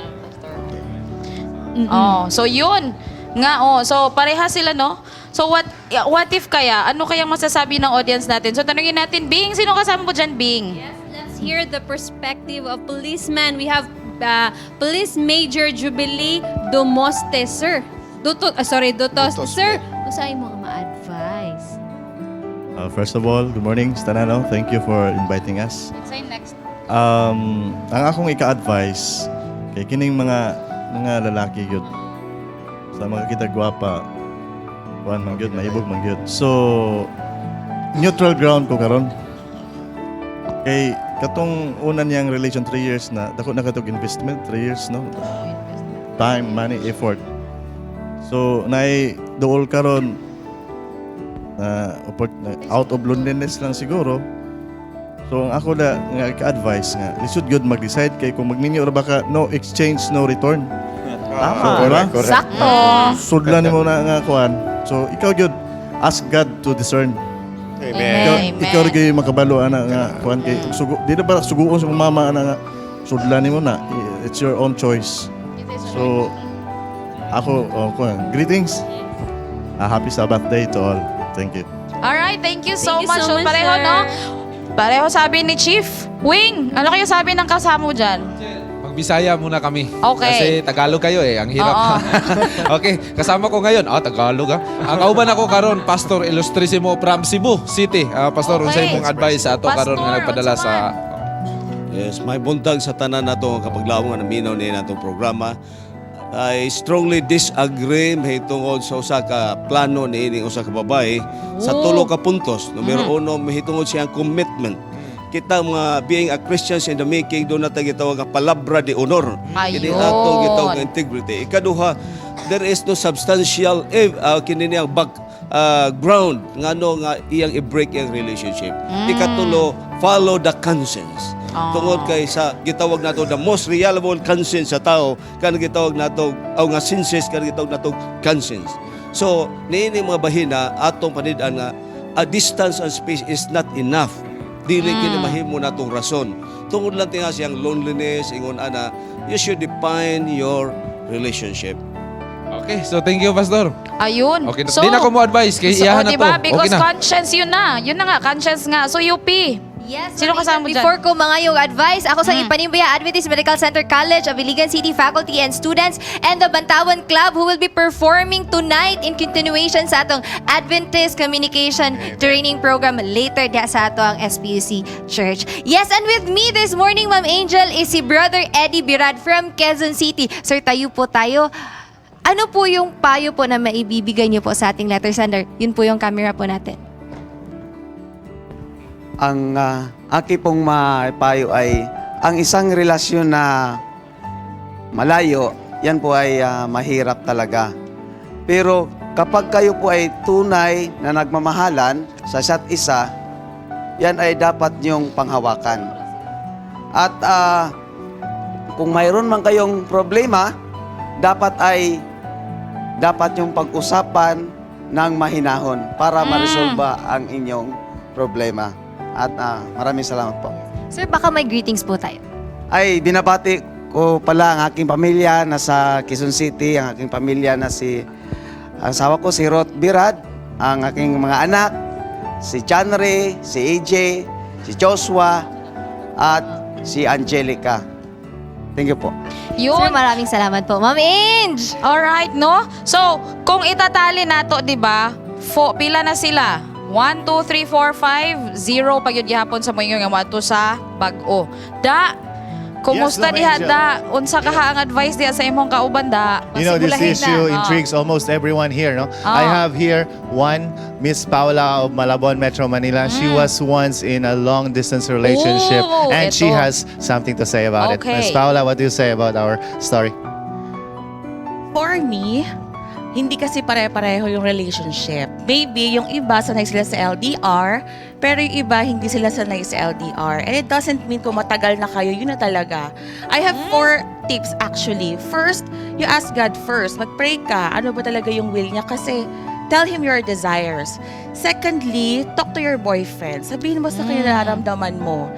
So yun. Nga so pareha sila no. So what if kaya? Ano kayang masasabi ng audience natin? So tanungin natin, Bing, sino kasama mo dyan, Bing? Yes, let's hear the perspective of policeman. We have Police Major Jubilee Dumoste, sir. Dutos, sir. Usay mo nga ma-advise. First of all, good morning, Stanano. Thank you for inviting us. Say next. Ang akong ika-advise kay kining mga lalaki gyud sa mga kita gwapa, kuan man gyud, maibog man gyud. So neutral ground ko karon. Kay katong una niyang relation 3 years na dako na katong investment 3 years no. Time, money, effort. So naay duol karon out of loneliness lang siguro. So ang ako na nga ka-advise nga, lisod gyud mag-decide kay kung magninyo ra baka no exchange no return. Tama. Sakto. Sudlan nimo na nga kuan. So ikaw gyud ask God to discern Ikaw rin kayo makabalo ana nga kuan kay sugo. Di na ba suguon sa mama ana nga sudlan nimo na. It's your own choice. So ako kuan greetings. Happy Sabbath day to all. Thank you. Alright, thank you so Thank you much. so much, Pareho, sir. no? Pareho sabi ni Chief. Wing, ano kayo sabi ng kasama mo dyan? Magbisaya muna kami. Okay. Kasi Tagalog kayo eh. Ang hirap. Oo. Okay, kasama ko ngayon. Tagalog Ang kauban ako karon Pastor Ilustrisimo from Cebu City. Pastor, unsay mong advice sa ato karon nga nagpadala sa... Yes, may buntag sa tanan nato kapaglaom nga naminaw ni natong programa. I strongly disagree mahitungod sa usa ka plano ni ining usa ka babae sa tulo ka puntos. Numero uno, mahitungod siyang commitment. Kita mga being a Christians in the making, doon natin gitawag nga palabra de honor. Kini atong gitawag nga integrity. Ikaduha, there is no substantial kini niyang ground ngano nga iyang i-break iyang relationship. Ikatulo, follow the conscience. Tungod kay sa gitawag nato the most reliable conscience sa tao kan gitawag nato nga senses kan gitawag nato conscience. So niini mga bahina atong panid-an nga a distance and space is not enough. Dili kini mahimo natong rason. Tungod lang tinga siyang loneliness ingon ana, you should define your relationship. Okay, so thank you, Pastor. Ayun. Okay, di na ko mo advice kay iyahan na diba? to. Because Okay na. conscience, yun na. Yun na nga, conscience nga. So, UP. Yes. Sino kasama mo dyan? Before ko mga yung advice, ako sa Panimbaya Adventist Medical Center College of Iligan City faculty and students and the Bantawan Club who will be performing tonight in continuation sa atong Adventist Communication Training Program later dia sa ato ang SPUC Church. Yes, and with me this morning, Ma'am Angel, is si Brother Eddie Birad from Quezon City. Sir, tayo po tayo. Ano po yung payo po na maibibigay niyo po sa ating letter sender? Yun po yung camera po natin. Ang aki pong mapayo ay ang isang relasyon na malayo, yan po ay mahirap talaga. Pero kapag kayo po ay tunay na nagmamahalan sa isa't isa, yan ay dapat niyong panghawakan. At kung mayroon man kayong problema, dapat yung pag-usapan ng mahinahon para ma-resolve ang inyong problema. At maraming salamat po. Sir, baka may greetings po tayo. Ay, binabati ko pala ang aking pamilya na sa Quezon City, ang aking pamilya na ang asawa ko si Ruth Birad, ang aking mga anak, si Chanre, si AJ, si Joshua, at si Angelica. Thank you po. Yun. Sir, maraming salamat po. Ma'am Ange! Alright, no? So, kung itatali nato, di ba, pila na sila? 1, 2, 3, 4, 5, 0 pag yun gihapon sa mga nga wato sa bag-o. Da, kumusta Yes, diha Angel. da? Unsa ka ang advice diha sa imong kauban da? You know, this Masigulahin issue na. intrigues almost everyone here, no? I have here one, Miss Paula of Malabon, Metro Manila. She was once in a long-distance relationship, Ooh, and she ito. has something to say about it. Okay. Miss Paula, what do you say about our story? For me, hindi kasi pare-pareho yung relationship. Maybe yung iba sanay sila sa LDR, pero yung iba hindi sila sanay sa LDR. And it doesn't mean kung matagal na kayo, yun na talaga. I have 4 tips actually. First, you ask God first. Mag-pray ka. Ano ba talaga yung will niya? Kasi tell Him your desires. Secondly, talk to your boyfriend. Sabihin mo sa kanya nararamdaman mo.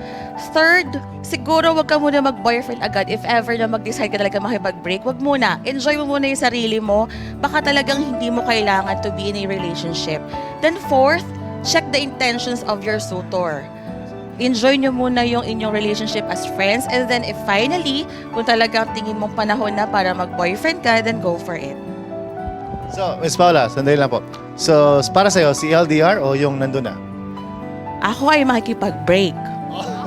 Third, siguro wag ka muna mag-boyfriend agad. If ever na mag-decide ka talaga makipag-break, wag muna. Enjoy mo muna yung sarili mo. Baka talagang hindi mo kailangan to be in a relationship. Then fourth, check the intentions of your suitor. Enjoy nyo muna yung inyong relationship as friends. And then if finally, kung talagang tingin mong panahon na para mag-boyfriend ka, then go for it. So, Miss Paula, sandali lang po. So, para sa'yo, si LDR o yung nandun na? Ako ay makikipag-break.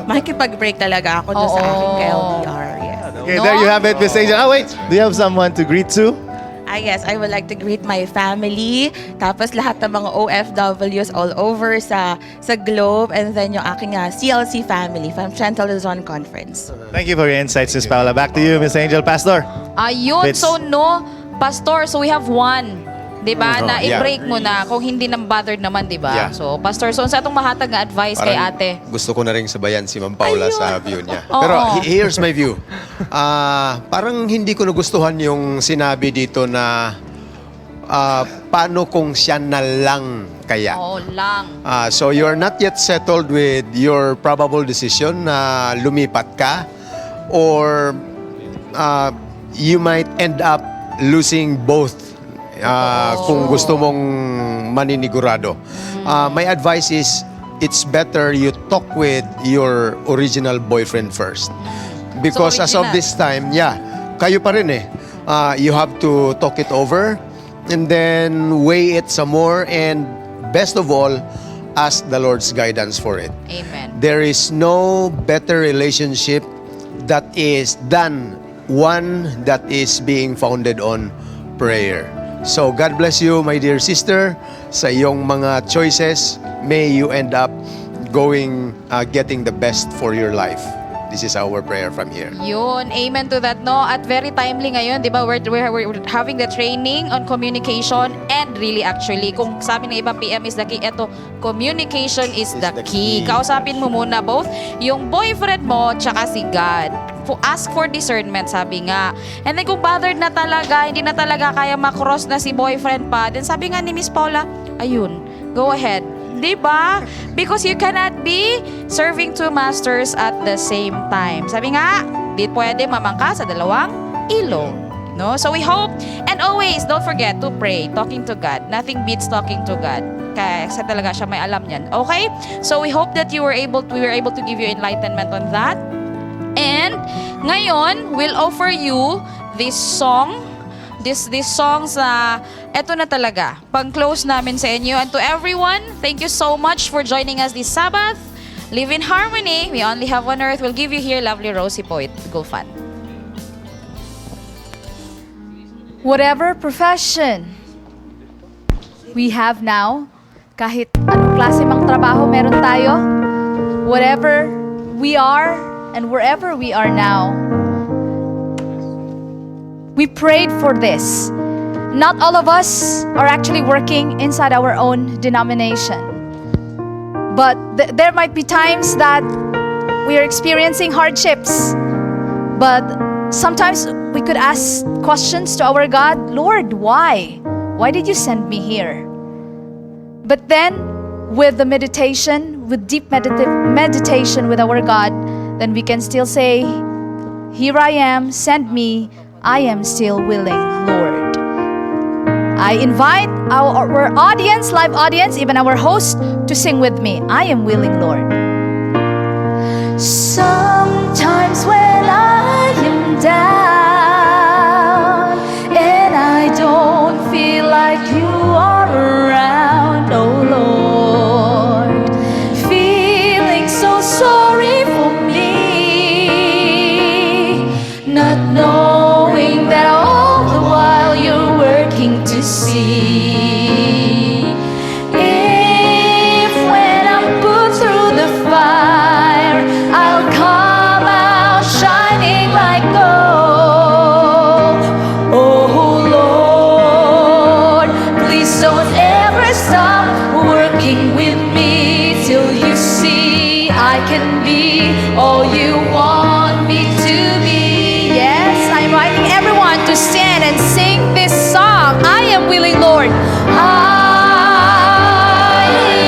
Makikipag-break talaga ako doon sa aking LDR. Yes. Okay, there you have it, Miss Angel. Oh, wait. Do you have someone to greet to? Yes, I would like to greet my family, tapos lahat ng mga OFWs all over sa globe, and then yung aking CLC family from Central Luzon Conference. Thank you for your insights, Miss Paula. Back to you, Miss Angel. Pastor. Ayun, Fitz. so no, Pastor, so we have one. Diba? Na yeah. i-break mo na kung hindi nang bothered naman, diba? Yeah. So, Pastor, so sa atong mahatag nga advice kay ate? Gusto ko na rin sabayan si Ma'am Paula sa view niya. Oo. Pero here's my view. Parang hindi ko nagustuhan yung sinabi dito na paano kung siya na lang kaya? Oo lang. So you're not yet settled with your probable decision na lumipat ka, or you might end up losing both kung gusto mong maninigurado. My advice is, it's better you talk with your original boyfriend first. Because as of this time, kayo pa rin eh. You have to talk it over and then weigh it some more, and best of all, ask the Lord's guidance for it. Amen. There is no better relationship than one that is being founded on prayer. So God bless you, my dear sister, sa iyong mga choices. May you end up getting the best for your life. This is our prayer from here. Yun, amen to that, no? At very timely ngayon, di ba? We're having the training on communication, and really actually, kung sabi ng iba, PM is the key, eto, communication is the key. Kausapin mo muna both yung boyfriend mo tsaka si God. Ask for discernment, sabi nga. And then kung bothered na talaga, hindi na talaga kaya makross na si boyfriend pa, then sabi nga ni Miss Paula, ayun, go ahead. Diba? Because you cannot be serving two masters at the same time. Sabi nga, di pwede mamangka sa dalawang ilong. No? So we hope, and always, don't forget to pray, talking to God. Nothing beats talking to God. Kasi talaga siya may alam niyan. Okay? So we hope that we were able to give you enlightenment on that. And ngayon, we'll offer you this song. These songs na eto na talaga, pang-close namin sa inyo. And to everyone, thank you so much for joining us this Sabbath. Live in harmony. We only have one earth. We'll give you here lovely Rosie Poet Gulfan. Whatever profession we have now, kahit anong klase mang trabaho meron tayo, whatever we are and wherever we are now, we prayed for this. Not all of us are actually working inside our own denomination. But there might be times that we are experiencing hardships. But sometimes we could ask questions to our God, Lord, why? Why did you send me here? But then, with the meditation, with deep meditation with our God, then we can still say, here I am, send me. I am still willing, Lord. I invite our audience, live audience, even our host, to sing with me. I am willing, Lord. Sometimes when I am down and I don't feel like you are around, oh Lord, feeling so sorry for me, not knowing that all the while you're working to see. If when I'm put through the fire, I'll come out shining like gold. Oh Lord, please don't ever stop working with me till you see I can be all you want me to be. Yes, I'm inviting everyone to stand and sing this song. I am willing, Lord. I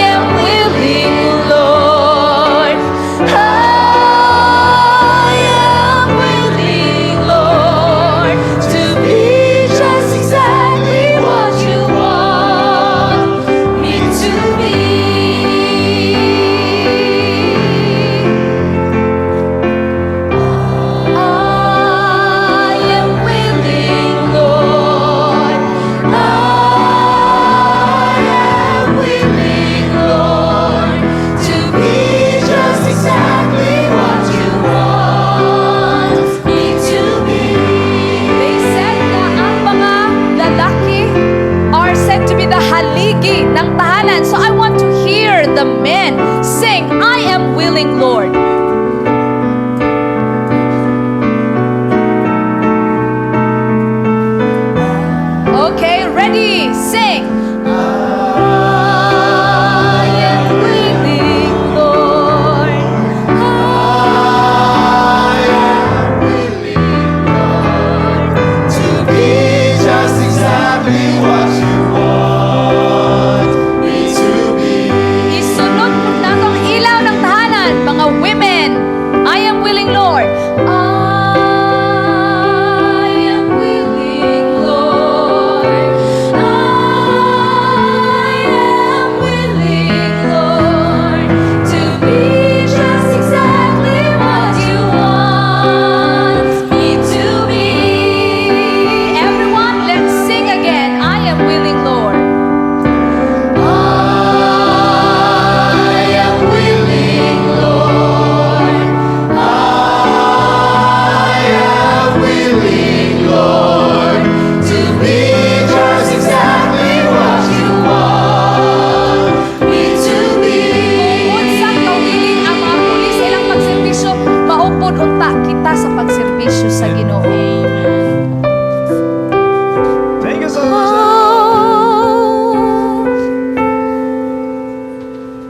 am willing, Lord. I am willing, Lord, to be just exactly what you want me to be. I am willing, Lord. I am willing, Lord, to be just exactly what you want me to be. They said na ang mga lalaki are said to be the haligi ng tahanan. So I want to hear the men sing, I am willing, Lord. Okay, ready, sing. I am willing, Lord. I am willing, Lord, to be just exactly what you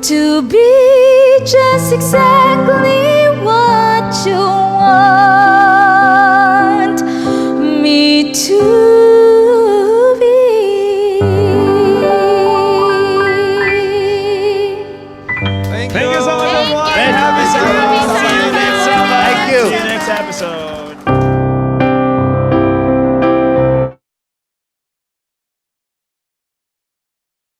to be just exactly what you want.